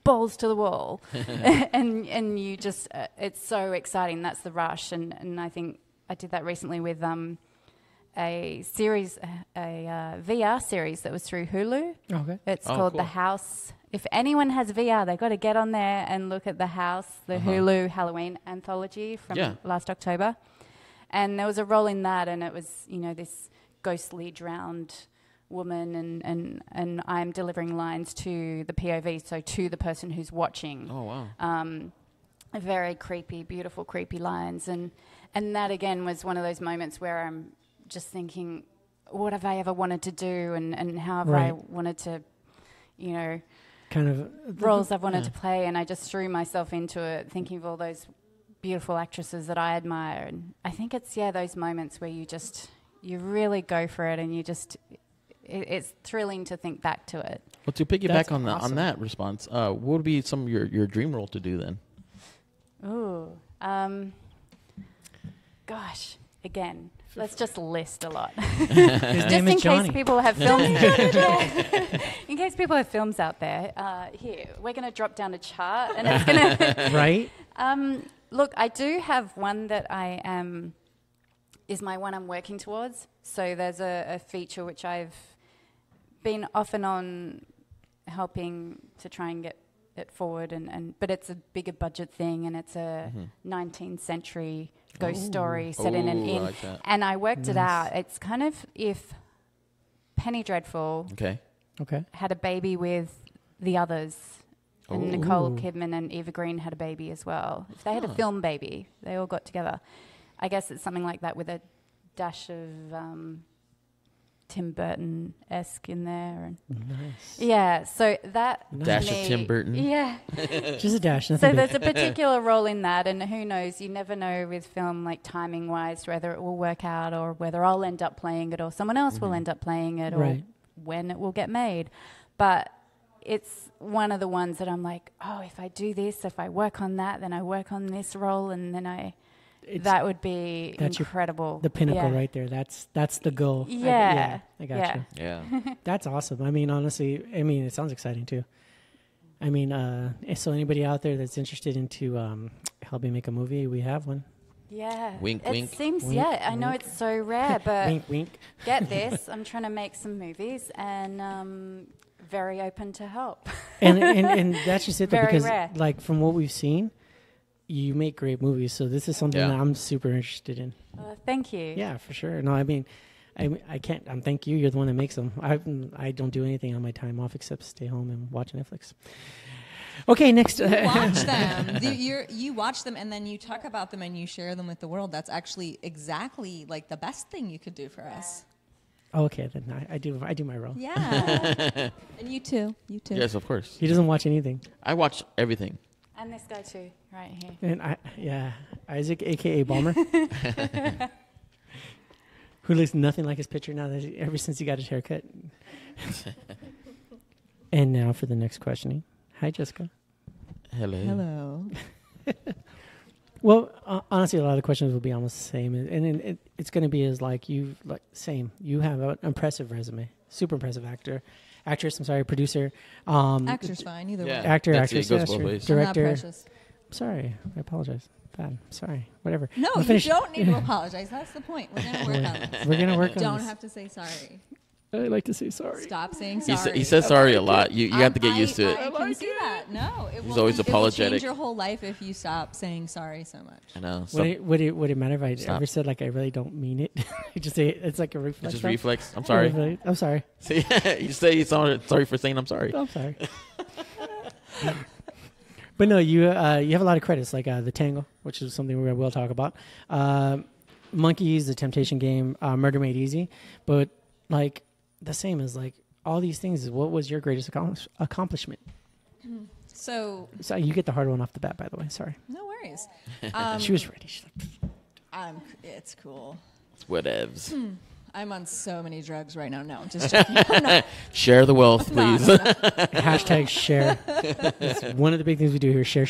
balls to the wall. and you just, it's so exciting. That's the rush. And I think I did that recently with a series, a VR series that was through Hulu. Okay. It's called The House. If anyone has VR, they've got to get on there and look at The House, the Hulu Halloween anthology from last October. And there was a role in that, and it was, this ghostly drowned woman, and I'm delivering lines to the POV, so to the person who's watching. Oh, wow. Very creepy, beautiful, creepy lines. And that, again, was one of those moments where I'm just thinking, what have I ever wanted to do, and how have I wanted to, kind of roles I've wanted to play, and I just threw myself into it, thinking of all those beautiful actresses that I admire. And I think it's those moments where you really go for it, and it's thrilling to think back to it. Well, to piggyback That's on awesome. that response, what would be some of your dream role to do then? Ooh, gosh, again, let's just list a lot. His Just name in is Johnny. case people have films. In case people have films out there, here we're going to drop down a chart, and it's going to. Right? Look, I do have one that is my one I'm working towards. So there's a feature which I've been off and on helping to try and get it forward, but it's a bigger budget thing, and it's a 19th century ghost story set in an Ooh, I inn. like that. And I worked it out. It's kind of if Penny Dreadful Okay. Okay. had a baby with the others, and Ooh. Nicole Kidman and Eva Green had a baby as well. If they had a film baby, they all got together. I guess it's something like that with a dash of Tim Burton-esque in there. And Nice. yeah, so that to Dash of me- Tim Burton. Yeah. Just a dash. So Nothing big. there's a particular role in that, and who knows? You never know with film, like timing-wise, whether it will work out or whether I'll end up playing it or someone else will end up playing it or Right. when it will get made. But it's one of the ones that I'm like, oh, if I do this, if I work on that, then I work on this role, and then that would be that's incredible. The pinnacle Yeah. right there. That's the goal. Yeah. I got Yeah. you. Yeah. That's awesome. I mean, honestly, it sounds exciting too. I mean, so anybody out there that's interested into helping make a movie, we have one. Yeah. Wink, it wink. seems, Wink, yeah, I know wink. it's so rare, but Wink, wink. get this, I'm trying to make some movies and very open to help. And that's just it, though, Very because rare. like from what we've seen, you make great movies. So this is something Yeah. that I'm super interested in. Thank you. Yeah, for sure. No, I mean, I can't. Thank you. You're the one that makes them. I don't do anything on my time off except stay home and watch Netflix. Okay, next. Watch them. You watch them, and then you talk about them, and you share them with the world. That's actually exactly like the best thing you could do for us. Okay, then I do my role. Yeah. And you too. You too. Yes, of course. He doesn't watch anything. I watch everything. And this guy too, right here. And Isaac, aka Balmer, who looks nothing like his picture now that ever since he got his haircut. And now for the next questioning. Hi, Jessica. Hello. Hello. Well, honestly, a lot of the questions will be almost the same, and it's going to be same. You have an impressive resume, super impressive actress. I'm sorry, producer, Actor's fine either Yeah. way. actor, That's it, actress, it goes yeah, both sure. ways. Director. I'm not precious. Sorry, I apologize. Bad. Sorry. Whatever. No, We'll you finish. don't need to apologize. That's the point. We're gonna work on this. We're gonna work on Don't this. have to say sorry. I like to say sorry. Stop saying He, sorry. he says sorry a lot. You have to get used to it. I can see that. No, it won't. always It will apologetic. change your whole life if you stop saying sorry so much. I know. Would it matter if I Stop. ever said like I really don't mean it? I just say it's like a reflex. It's just now. reflex. I'm sorry. I'm sorry. See, you say sorry for saying I'm sorry. I'm sorry. But no, you have a lot of credits like The Tangle, which is something we will talk about. Monkeys, The Temptation Game, Murder Made Easy. But like the same as like all these things. What was your greatest accomplishment? So So you get the hard one off the bat, by the way. Sorry. no worries. She was ready. She's like, It's cool. It's whatevs. I'm on so many drugs right now. No, just joking. I'm not. Share the wealth, please. hashtag share. It's one of the big things we do here. Share.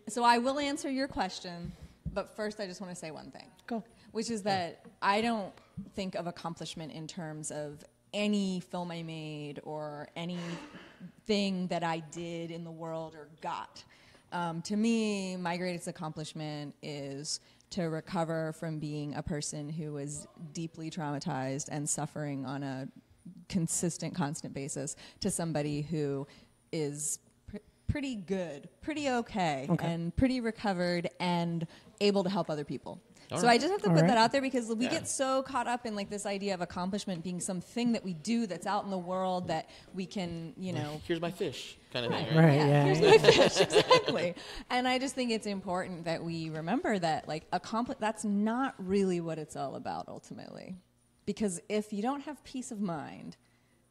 So I will answer your question, but first I just want to say one thing. Go. Which is that I don't think of accomplishment in terms of any film I made or anything that I did in the world or got. To me, my greatest accomplishment is to recover from being a person who was deeply traumatized and suffering on a consistent, constant basis to somebody who is pretty good, pretty okay, and pretty recovered and able to help other people. All So right. I just have to All put right. that out there because we get so caught up in like this idea of accomplishment being something that we do that's out in the world that we can, Here's my fish, kind of thing. Right. Yeah. here's my fish, exactly. And I just think it's important that we remember that like that's not really what it's all about ultimately. Because if you don't have peace of mind,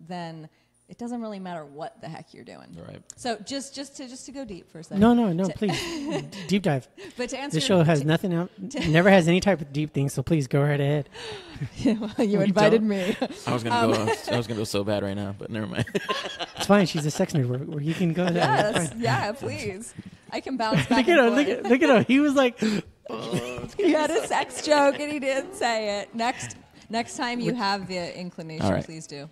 then it doesn't really matter what the heck you're doing. Right. So just to go deep for a second. No, please. Deep dive. But to answer This show has nothing else, never has any type of deep thing, so please go right ahead. you invited me. I was gonna go so bad right now, but never mind. It's fine. She's a sex nerd. Where you can go there. Yes, yeah, please. I can bounce back. Look at him. He was like, he had a sex joke and he didn't say it. Next time you have the inclination, please do.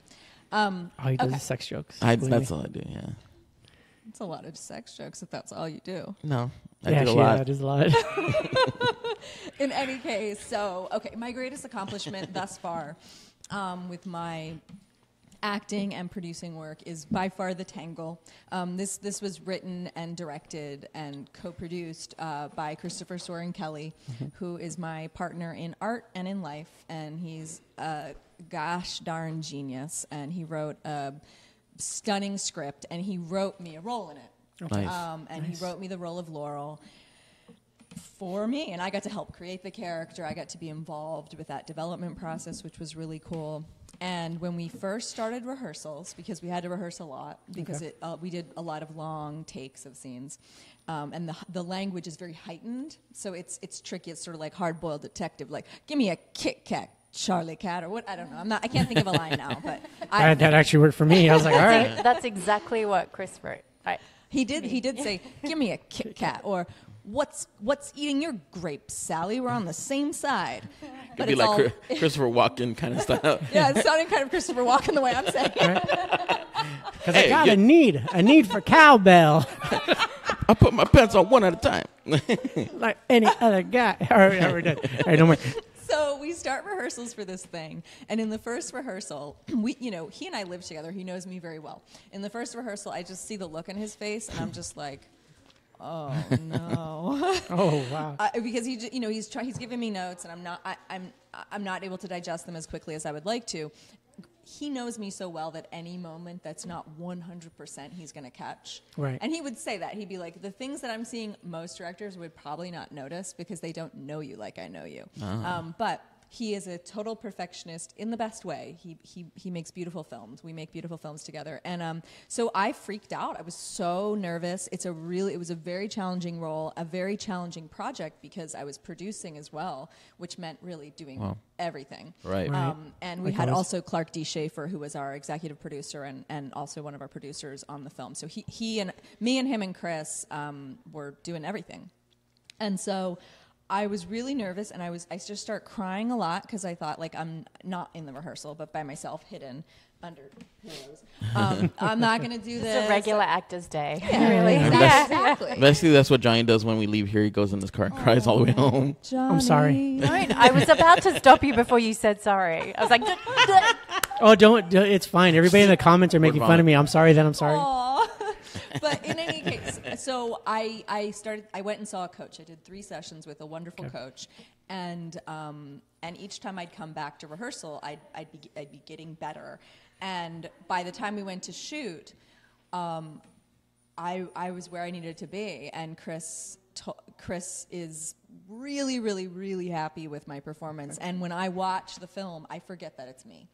All he does is sex jokes. That's all I do. Yeah. It's a lot of sex jokes if that's all you do. No, I do a lot. That is a lot. In any case, so my greatest accomplishment thus far with my acting and producing work is by far The Tangle. This was written and directed and co-produced by Christopher Soren Kelly, who is my partner in art and in life, and he's a gosh darn genius, and he wrote a stunning script, and he wrote me a role in it. Nice. He wrote me the role of Laurel for me, and I got to help create the character. I got to be involved with that development process, which was really cool. And when we first started rehearsals, because we had to rehearse a lot, because we did a lot of long takes of scenes, and the language is very heightened, so it's tricky. It's sort of like hard-boiled detective, like, give me a Kit Kat, Charlie Cat, or what? I don't know. I can't think of a line now, but that actually worked for me. I was like, all right. That's exactly what Chris wrote. Right. He did say, give me a Kit Kat, or what's eating your grapes, Sally? We're on the same side. It'd be like Christopher Walken kind of style. Yeah, it sounded kind of Christopher Walken the way I'm saying it. Because I got a need for cowbell. I put my pants on one at a time. Like any other guy. All right, we're done. All right, no more. So we start rehearsals for this thing, and in the first rehearsal, he and I live together. He knows me very well. In the first rehearsal, I just see the look on his face, and I'm just like, oh no. Oh wow. Because he's giving me notes, and I'm not able to digest them as quickly as I would like to. He knows me so well that any moment that's not 100% he's going to catch. Right. And he would say that. He'd be like, the things that I'm seeing, most directors would probably not notice because they don't know you like I know you. But he is a total perfectionist in the best way. He makes beautiful films. We make beautiful films together. And so I freaked out. I was so nervous. It was a very challenging role, a very challenging project because I was producing as well, which meant really doing everything. Right. And we had also Clark D. Schaefer, who was our executive producer and also one of our producers on the film. So he and me and him and Chris were doing everything. And so I was really nervous, and I just start crying a lot because I thought, like, I'm not in the rehearsal, but by myself, hidden under pillows. I'm not going to do this. It's a regular actor's day. Yeah, really. Exactly. Basically, that's what Johnny does when we leave here. He goes in his car and cries all the way home. Johnny. I'm sorry. I was about to stop you before you said sorry. I was like, Oh, don't. It's fine. Everybody in the comments are making fun of me. I'm sorry that I'm sorry. Aww. But in any case, so I went and saw a coach. I did 3 sessions with a wonderful coach, and each time I'd come back to rehearsal, I'd be getting better. And by the time we went to shoot, I was where I needed to be. And Chris is really, really, really happy with my performance. And when I watch the film, I forget that it's me.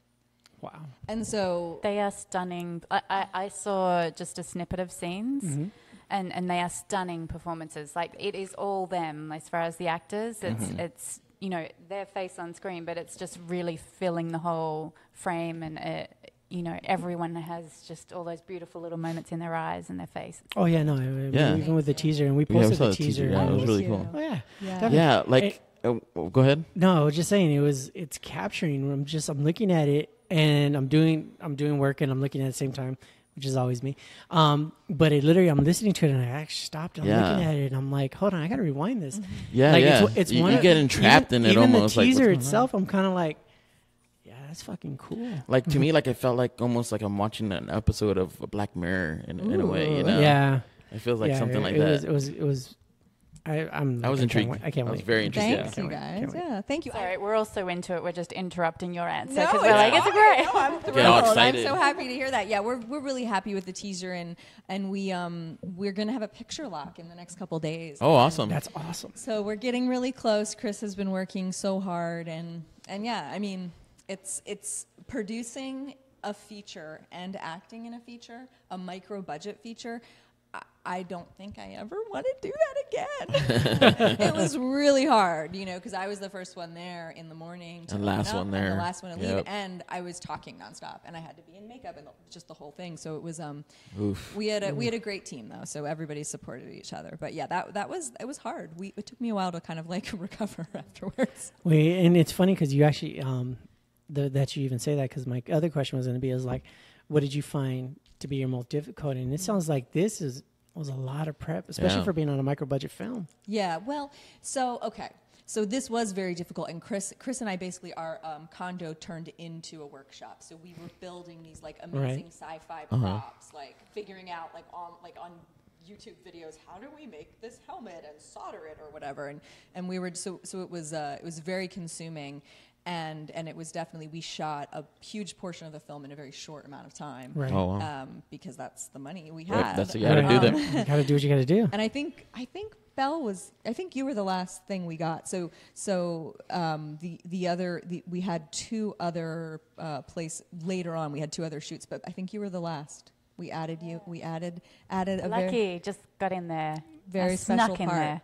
Wow. And so they are stunning. I saw just a snippet of scenes, and they are stunning performances. Like, it is all them as far as the actors. It's their face on screen, but it's just really filling the whole frame, and everyone has just all those beautiful little moments in their eyes and their face. Oh yeah, no, even with the teaser, and we posted the teaser. Yeah, it was really cool. Oh yeah, yeah. Like, go ahead. No, I was just saying it's capturing. I'm looking at it, and I'm doing work, and I'm looking at it at the same time, which is always me. But it literally, I'm listening to it, and I actually stopped, and I'm looking at it, and I'm like, hold on, I got to rewind this. Yeah, like, It's you get entrapped in it almost. Even the teaser like, itself, I'm kind of like, yeah, that's fucking cool. Like, to me, like, it felt like almost like I'm watching an episode of Black Mirror in a way, Yeah. It feels like something like that. It was. I was intrigued. I can't wait. I was very interested. Thanks, you guys. Yeah, thank you. All right, we're also into it. We're just interrupting your answer No, because we're like, it's great. No, I'm thrilled. Get all excited. I'm so happy to hear that. Yeah, we're really happy with the teaser, and we're gonna have a picture lock in the next couple days. Oh, awesome! That's awesome. So we're getting really close. Chris has been working so hard, and yeah, I mean, it's producing a feature and acting in a feature, a micro budget feature, I don't think I ever want to do that again. It was really hard, because I was the first one there in the morning to and last one there, and the last one to leave, and I was talking nonstop, and I had to be in makeup and just the whole thing. So it was we had a great team though, so everybody supported each other. But yeah, it was hard. It took me a while to kind of like recover afterwards. And it's funny because you actually that you even say that, because my other question was going to be like, what did you find to be your most difficult? And it sounds like this was a lot of prep, especially for being on a micro budget film. Yeah, well, so this was very difficult, and Chris and I basically our condo turned into a workshop. So we were building these like amazing sci-fi props, like figuring out on YouTube videos, how do we make this helmet and solder it or whatever, and we were so it was very consuming. And it was definitely, we shot a huge portion of the film in a very short amount of time, right? Oh, wow. Because that's the money we had. That's what you got to do. There, you got to do what you got to do. And I think Belle I think you were the last thing we got. So we had two other later on. We had two other shoots, but I think you were the last. We added you. We added a Lucky, just got in there. Very special snuck in part.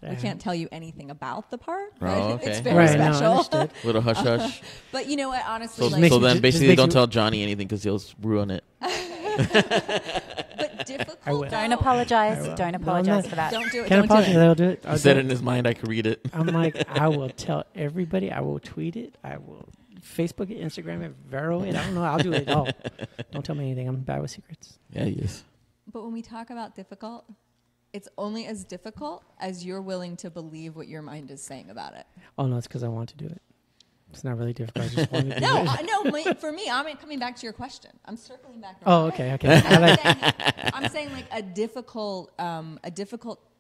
there. We can't tell you anything about the part, but okay. it's very special. No, little hush hush. But you know what? Honestly, So then basically don't tell Johnny anything because he'll ruin it. But difficult. Don't apologize. Don't apologize for that. Don't do it. Can't apologize. I'll do it. He said it in his mind. I could read it. I'm like, I will tell everybody. I will tweet it. I will Facebook it, Instagram it, Vero it. I don't know. I'll do it all. Don't tell me anything. I'm bad with secrets. Yeah, he is. But when we talk about difficult, it's only as difficult as you're willing to believe what your mind is saying about it. Oh, no, it's because I want to do it. It's not really difficult. I just want to do it. No, for me, I'm coming back to your question. I'm circling back. Oh, okay. I'm saying like a difficult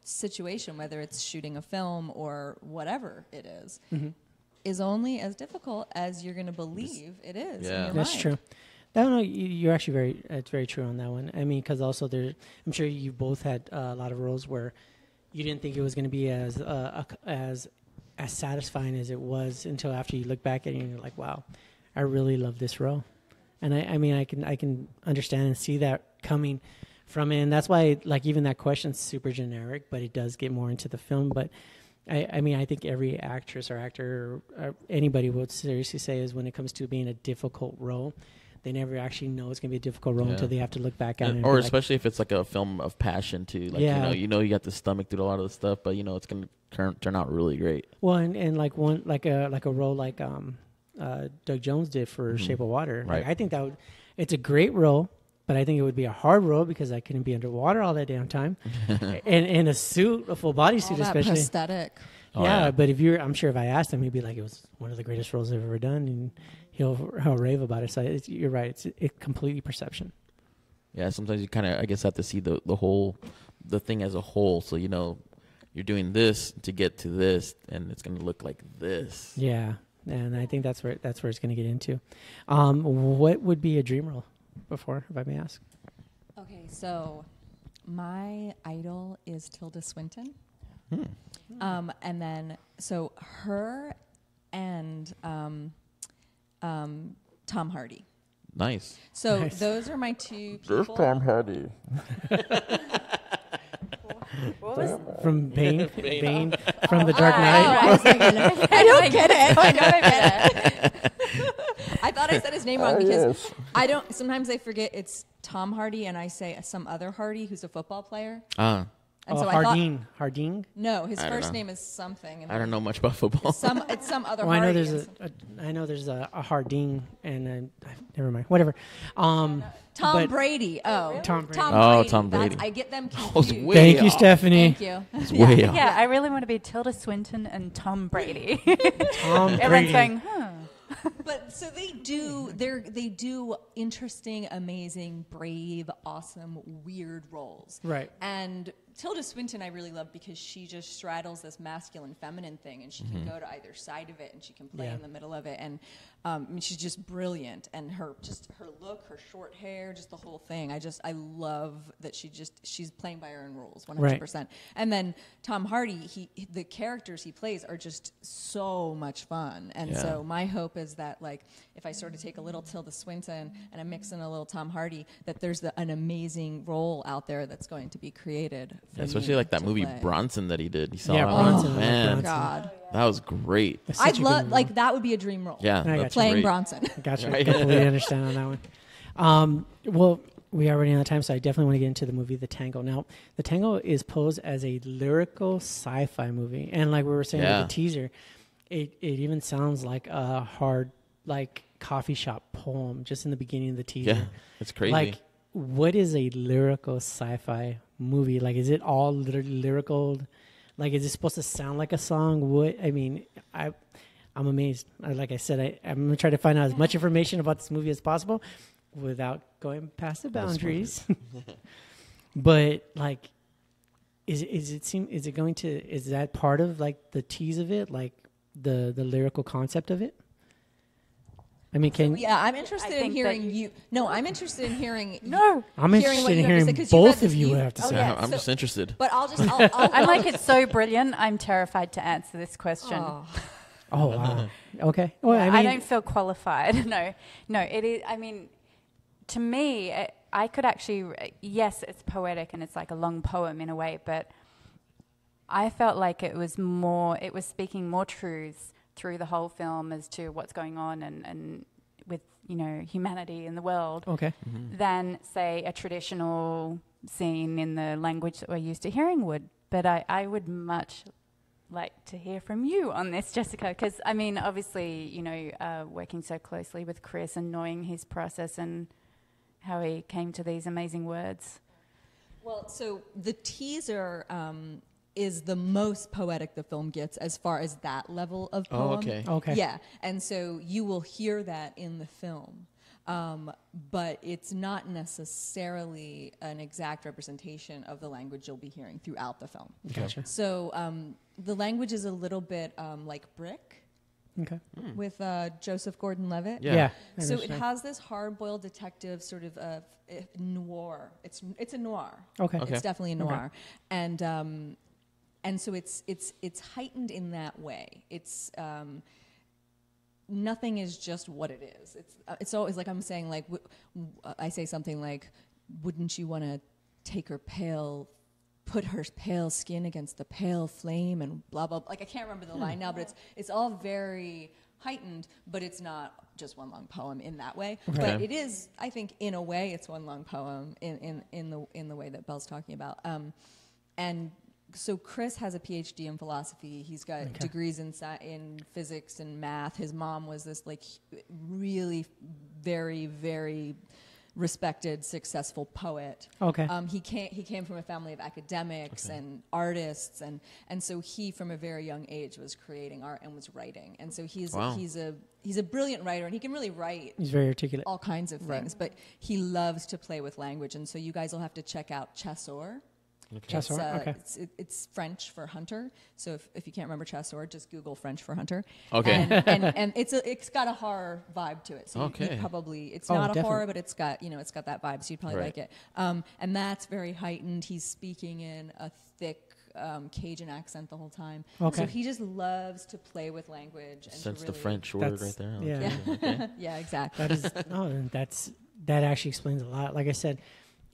situation, whether it's shooting a film or whatever it is only as difficult as you're going to believe it is. Yeah. In your That's mind. true. No, you're actually it's very true on that one. I mean, because also I'm sure you both had a lot of roles where you didn't think it was going to be as satisfying as it was until after you look back at it and you're like, wow, I really love this role. And I mean, I can understand and see that coming from it. And that's why, like, even that question's super generic, but it does get more into the film. But I mean, I think every actress or actor or anybody would seriously say is when it comes to being a difficult role, they never actually know it's going to be a difficult role until they have to look back at it. Or especially if it's like a film of passion too. Like, you got the stomach through a lot of the stuff, but it's going to turn out really great. Well, and like a role like Doug Jones did for Shape of Water. Right. Like, I think it's a great role, but I think it would be a hard role because I couldn't be underwater all that damn time. and in a suit, a full body suit, all that especially. prosthetic. Yeah, but I'm sure if I asked him, he'd be like, it was one of the greatest roles I've ever done, and he'll rave about it. So you're right, it's completely perception. Yeah, sometimes you kind of, I guess, have to see the thing as a whole. So you're doing this to get to this, and it's going to look like this. Yeah, and I think that's where it's going to get into. What would be a dream role before, if I may ask? Okay, so my idol is Tilda Swinton. And then, so her and Tom Hardy. Nice. So those are my two people. There's Tom Hardy. What was From Bane from The Dark Knight. I don't get it. I know I thought I said his name wrong because I don't. Sometimes I forget it's Tom Hardy and I say some other Hardy who's a football player. And so Harding. I thought, no, his first know. name is something. And I don't know much about football. It's some other. Well, Hardy. I know there's a Harding and never mind. Whatever. Tom Brady. Oh, Tom Brady. Tom Brady. I get them I was confused. way Thank you, off. Stephanie. Thank you. It's way off. Yeah, I really want to be Tilda Swinton and Tom Brady. Tom Everyone's Brady. going, huh. But so they do interesting, amazing, brave, awesome, weird roles. Right. And Tilda Swinton I really love because she just straddles this masculine feminine thing, and she can go to either side of it, and she can play in the middle of it, and I mean, she's just brilliant, and her look, her short hair, just the whole thing. I love that she's playing by her own rules 100%. Right. And then Tom Hardy, the characters he plays are just so much fun, and so my hope is that, like, if I sort of take a little Tilda Swinton and I mix in a little Tom Hardy, that there's an amazing role out there that's going to be created. Especially like that movie play. Bronson that he did. You saw that Bronson. man. God. That was great. I'd love, like, that would be a dream role. Yeah, that's playing great. Bronson. Gotcha. I completely understand on that one. Well, we are running out of time, so I definitely want to get into the movie The Tango. Now, The Tango is posed as a lyrical sci-fi movie, and like we were saying with the teaser, it even sounds like a hard, like, coffee shop poem just in the beginning of the teaser. Yeah, it's crazy. Like, what is a lyrical sci-fi movie? Like, is it all lyrical? Like, is it supposed to sound like a song? What I mean, I'm amazed. Like I said, I'm gonna try to find out as much information about this movie as possible without going past the boundaries. But like, is that part of like the tease of it, like the lyrical concept of it? I mean, I'm interested in hearing you. No, I'm interested in hearing. No, I'm interested in hearing both of you have to say. I'm just interested. But I'll I'm like, it's so brilliant. I'm terrified to answer this question. Oh wow. Okay. Well, I don't feel qualified. No, it is. I mean, to me, I could actually. Yes, it's poetic and it's like a long poem in a way, but I felt like it was speaking more truths through the whole film as to what's going on and with, you know, humanity in the world, than, say, a traditional scene in the language that we're used to hearing would. But I would much like to hear from you on this, Jessica, because, I mean, obviously, you know, working so closely with Chris and knowing his process and how he came to these amazing words. Well, so the teaser is the most poetic the film gets as far as that level of poem. Okay. Yeah, and so you will hear that in the film. But it's not necessarily an exact representation of the language you'll be hearing throughout the film. Gotcha. So the language is a little bit like Brick. Okay. With Joseph Gordon-Levitt. Yeah. So it has this hard-boiled detective sort of noir. It's a noir. Okay. It's definitely a noir, and so it's heightened in that way. It's nothing is just what it is. It's always like I'm saying, like I say something like, "Wouldn't you want to take put her pale skin against the pale flame," and blah blah. Like I can't remember the line now, but it's all very heightened, but it's not just one long poem in that way. Okay. But it is, I think, in a way, it's one long poem in the way that Belle's talking about. And so Chris has a PhD in philosophy. He's got degrees in physics and math. His mom was this like really very, very respected, successful poet. Okay. He came from a family of academics and artists, and so he from a very young age was creating art and was writing. And so he's a brilliant writer, and he can really write. He's very articulate. All kinds of things, but he loves to play with language. And so you guys will have to check out Chasseur. Chasseur, it's French for hunter. So if you can't remember Chasseur, just Google French for hunter. Okay. And it's got a horror vibe to it. So you probably it's not a horror, but it's got that vibe. So you'd probably like it. And that's very heightened. He's speaking in a thick Cajun accent the whole time. Okay. So he just loves to play with language. And Sense really, the French word right there. Yeah. Yeah, exactly. That actually explains a lot. Like I said.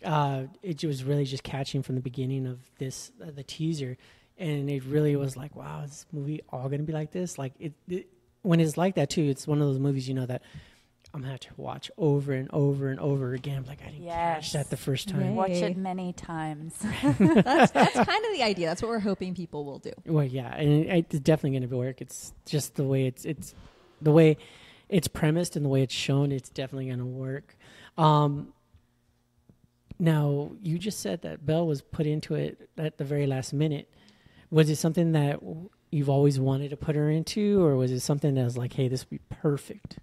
It was really just catching from the beginning of this, the teaser, and it really was like, wow, is this movie all going to be like this? Like it, when it's like that too, it's one of those movies, that I'm going to have to watch over and over and over again. Like I didn't catch that the first time. Watch it many times. That's kind of the idea. That's what we're hoping people will do. Well, yeah, and it's definitely going to work. It's just the way it's the way it's premised and the way it's shown. It's definitely going to work. Now, you just said that Belle was put into it at the very last minute. Was it something that you've always wanted to put her into, or was it something that was like, hey, this would be perfect?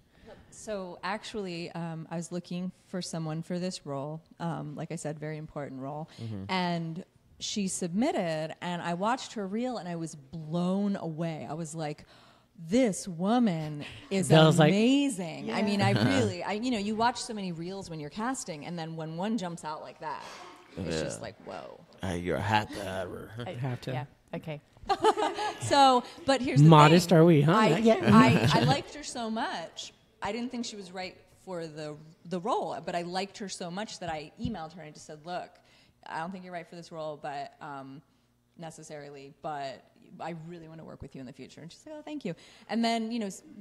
So actually, I was looking for someone for this role. Like I said, very important role. Mm-hmm. And she submitted, and I watched her reel, and I was blown away. I was like, this woman is amazing. I mean, you watch so many reels when you're casting, and then when one jumps out like that, it's just like, whoa. You're a hat to have her. I have to. Yeah. Okay. So, but here's the Modest thing. are we, huh? I liked her so much. I didn't think she was right for the role, but I liked her so much that I emailed her and I just said, look, I don't think you're right for this role, but necessarily, but I really want to work with you in the future. And she said, oh, thank you. And then,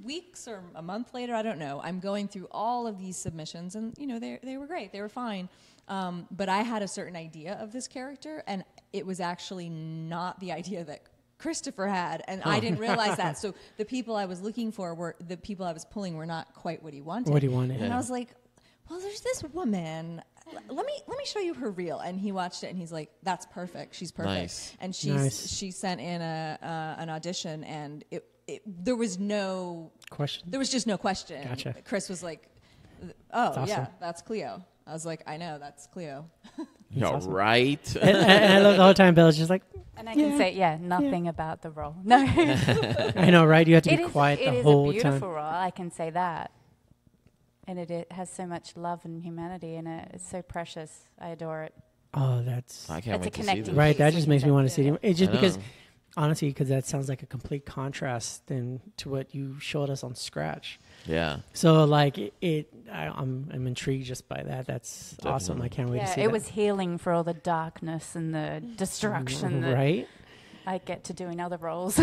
weeks or a month later, I don't know, I'm going through all of these submissions, and, they were great. They were fine. But I had a certain idea of this character, and it was actually not the idea that Christopher had, and I didn't realize that. So the people I was looking for the people I was pulling were not quite what he wanted. And I was like, well, there's this woman. Let me show you her reel. And he watched it, and he's like, that's perfect. She's perfect. Nice. And she sent in an audition, and there was no question. There was just no question. Gotcha. Chris was like, oh That's awesome. yeah, that's Cleo. I was like, I know, that's Cleo. You're awesome. right. and I love the whole time Bella's just like, And I can say, nothing about the role. No. I know, right? You have to be quiet the whole time. It is a beautiful time. role, I can say that. And it has so much love and humanity in it. It's so precious. I adore it. Oh, that's I can't It's wait a to see connecting this. right. That piece just when makes you me want to get see to it. It's just I know. because, honestly, because that sounds like a complete contrast then to what you showed us on Scratch. Yeah. So like I'm intrigued just by that. That's awesome. I can't wait to see it that. was healing for all the darkness and the destruction that right. I get to do in other roles.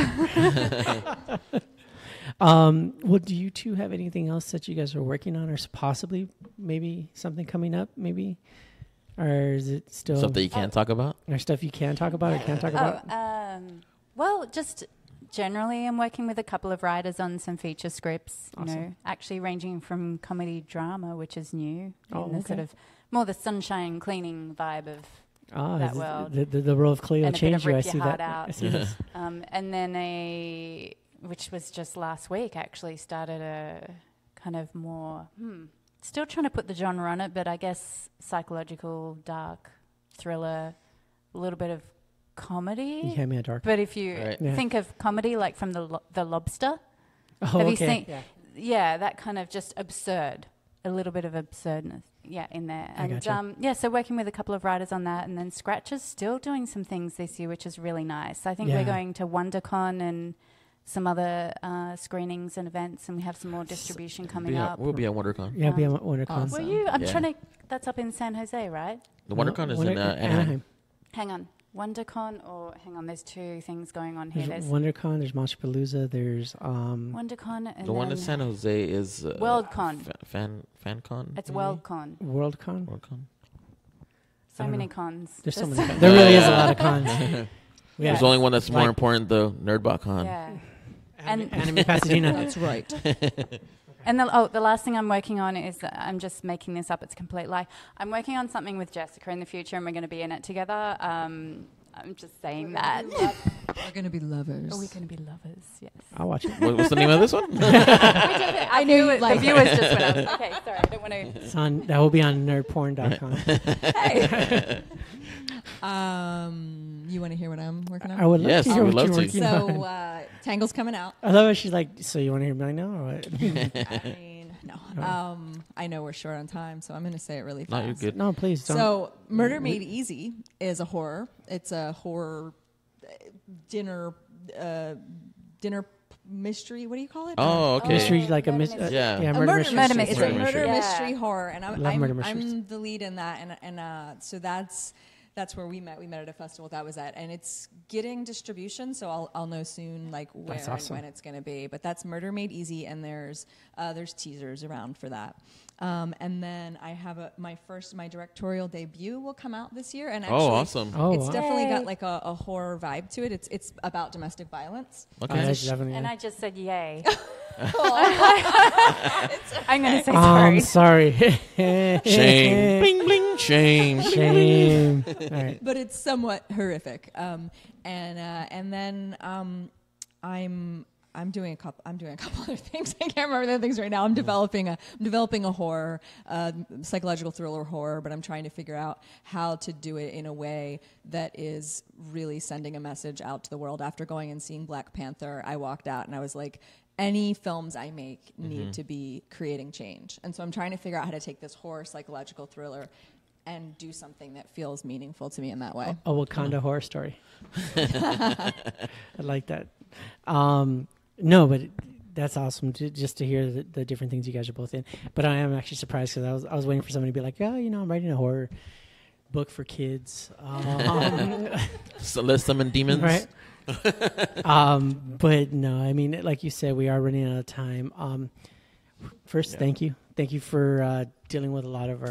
Well, do you two have anything else that you guys are working on, or possibly maybe something coming up, maybe, or is it still Stuff that you can't talk about? or stuff you can talk about or can't talk about? Well, just generally, I'm working with a couple of writers on some feature scripts. Awesome. Actually ranging from comedy drama, which is new, Oh, in the sort okay. of more the sunshine cleaning vibe of that world. The role of Cleo And a bit changed of you. I rip see your that. heart out. I see this. And then which was just last week, actually started a kind of more, still trying to put the genre on it, but I guess psychological, dark, thriller, a little bit of comedy. You had me at dark. But if you Right. Yeah. think of comedy like from the Lobster, Oh, have you okay. seen? Yeah, that kind of just absurd, a little bit of absurdness, in there. I And gotcha. so working with a couple of writers on that, and then Scratch is still doing some things this year, which is really nice. I think Yeah. we're going to WonderCon and some other screenings and events, and we have some more distribution coming up. We'll be at WonderCon. Yeah, be on WonderCon. Awesome. Were you? I'm Yeah. trying to. That's up in San Jose, right? The WonderCon is in Anaheim. Hang on, WonderCon or hang on. There's two things going on here. There's There's WonderCon. There's Monsterpalooza. There's WonderCon and The one in then San Jose is WorldCon. FanCon. It's WorldCon. WorldCon. WorldCon. So I don't many know. cons. There's so many. Cons. There really is a lot of cons. We There's have only one that's more Like- important, though. NerdBotCon. Yeah. Anime Pasadena. That's right. And the last thing I'm working on is I'm just making this up. It's a complete lie. I'm working on something with Jessica in the future, and we're going to be in it together. I'm just saying that. We're going to be lovers. Oh, we're going to be lovers. Yes. I'll watch it. What's the name of this one? I knew it. like The viewers just went up. Okay, sorry. I don't want to. It's on. That will be on nerdporn.com. You want to hear what I'm working on? I would love Yes, to hear I would what you're love to. working on. So Tangle's coming out. I love how she's like, so you want to hear mine now? Or what? I mean, no. I know we're short on time, so I'm going to say it really No, fast. you're good. No, please don't. So, Murder Made Easy is a horror. It's a horror dinner mystery. What do you call it? Oh, okay. mystery, like a Murder mystery. mystery. Yeah. yeah, A murder mystery. murder It's mystery. a Murder murder mystery. mystery Yeah. horror, and Love murder mysteries. I'm the lead in that, and so that's where we met. We met at a festival. That was at, and it's getting distribution. So I'll know soon, like where That's awesome. and when it's going to be. But that's Murder Made Easy, and there's teasers around for that. And then I have my directorial debut will come out this year, and actually, Oh, awesome. Oh, it's wow. definitely Yay. got like a horror vibe to it. It's about domestic violence. Okay. Yeah, definitely. And I just said yay. I'm going to say I'm sorry. sorry. Shame. Bling, bling. Shame. Shame. All right. But it's somewhat horrific. And then I'm doing a couple other things. I can't remember the things right now. I'm developing a horror, psychological thriller horror, but I'm trying to figure out how to do it in a way that is really sending a message out to the world. After going and seeing Black Panther, I walked out and I was like, any films I make need to be creating change. And so I'm trying to figure out how to take this horror psychological thriller and do something that feels meaningful to me in that way. A Wakanda horror story. I like that. No, but that's awesome just to hear the different things you guys are both in. But I am actually surprised because I was waiting for somebody to be like, oh, I'm writing a horror book for kids. So let's summon demons. Right. But no, I mean, like you said, we are running out of time. First, thank you. Thank you for dealing with a lot of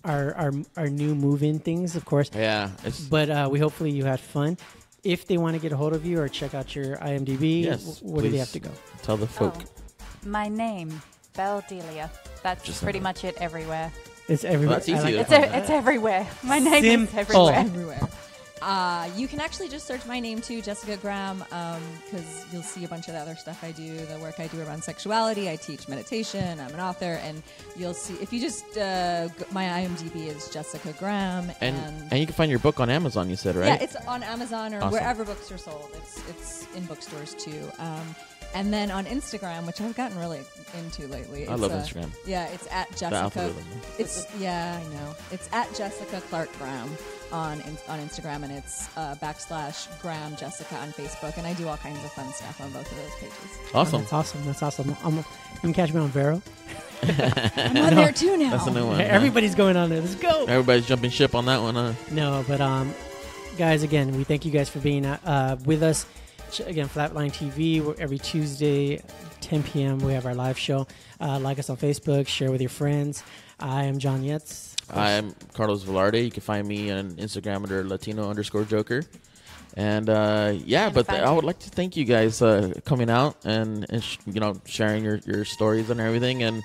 our new move-in things, of course. Yeah. But we hopefully you had fun. If they want to get a hold of you or check out your IMDb, where do they have to go? Tell the folk. My name, Belle Delia. That's Just pretty much it everywhere. It's everywhere. Well, that's easy. It's everywhere. My name is everywhere. Everywhere. You can actually just search my name too, Jessica Graham, because you'll see a bunch of the other stuff I do, the work I do around sexuality. I teach meditation. I'm an author, and you'll see if you just my IMDb is Jessica Graham, and you can find your book on Amazon. You said, right? Yeah, it's on Amazon or wherever books are sold. It's in bookstores too. And then on Instagram, which I've gotten really into lately. I love Instagram. Yeah, it's at Jessica. I know. It's at Jessica Clark Graham on Instagram, and it's /Graham Jessica on Facebook, and I do all kinds of fun stuff on both of those pages. Awesome. That's awesome. You can catch me on Vero. I'm on there too now. That's a new one. Everybody's going on there. Let's go. Everybody's jumping ship on that one, huh? No, but guys, again, we thank you guys for being with us. Again, Flatline TV, every Tuesday, 10 p.m. we have our live show. Like us on Facebook, share with your friends. I am John Yetz. I am Carlos Velarde. You can find me on Instagram under Latino_Joker. And I would like to thank you guys coming out and sharing your stories and everything. And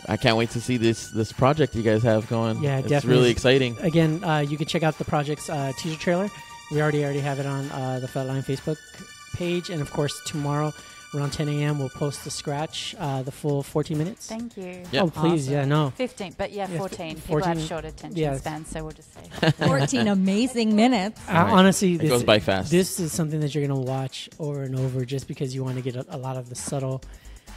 I can't wait to see this project you guys have going. Yeah, it's definitely. really exciting. Again, you can check out the project's teaser trailer. We already have it on the Flatline Facebook page, and of course tomorrow around 10 a.m. we'll post the scratch, the full 14 minutes. Thank you. Yep. Oh, please, awesome. yeah, no. 15, but 14. People 14, have short attention spans, so we'll just say 14 amazing minutes. Honestly, it goes by fast. This is something that you're going to watch over and over just because you want to get a lot of the subtle,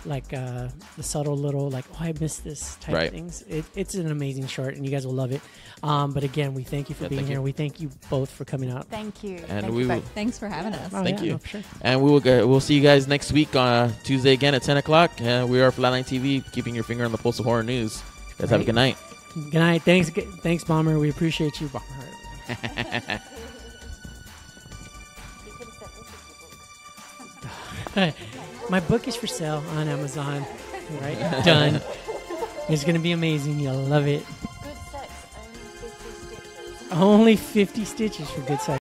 little, oh, I missed this type of things. It's an amazing short, and you guys will love it. But again, we thank you for being here. We thank you both for coming out. Thank you. And thanks for having us. Thank you. No, for sure. And we'll see you guys next week on Tuesday again at 10 o'clock. We are Flatline TV, keeping your finger on the pulse of horror news. You guys have a good night. Good night. Thanks, Bomber. We appreciate you, Bomber. My book is for sale on Amazon. Right? Done. It's going to be amazing. You'll love it. Good sex, only 50 stitches. Only 50 stitches for good sex.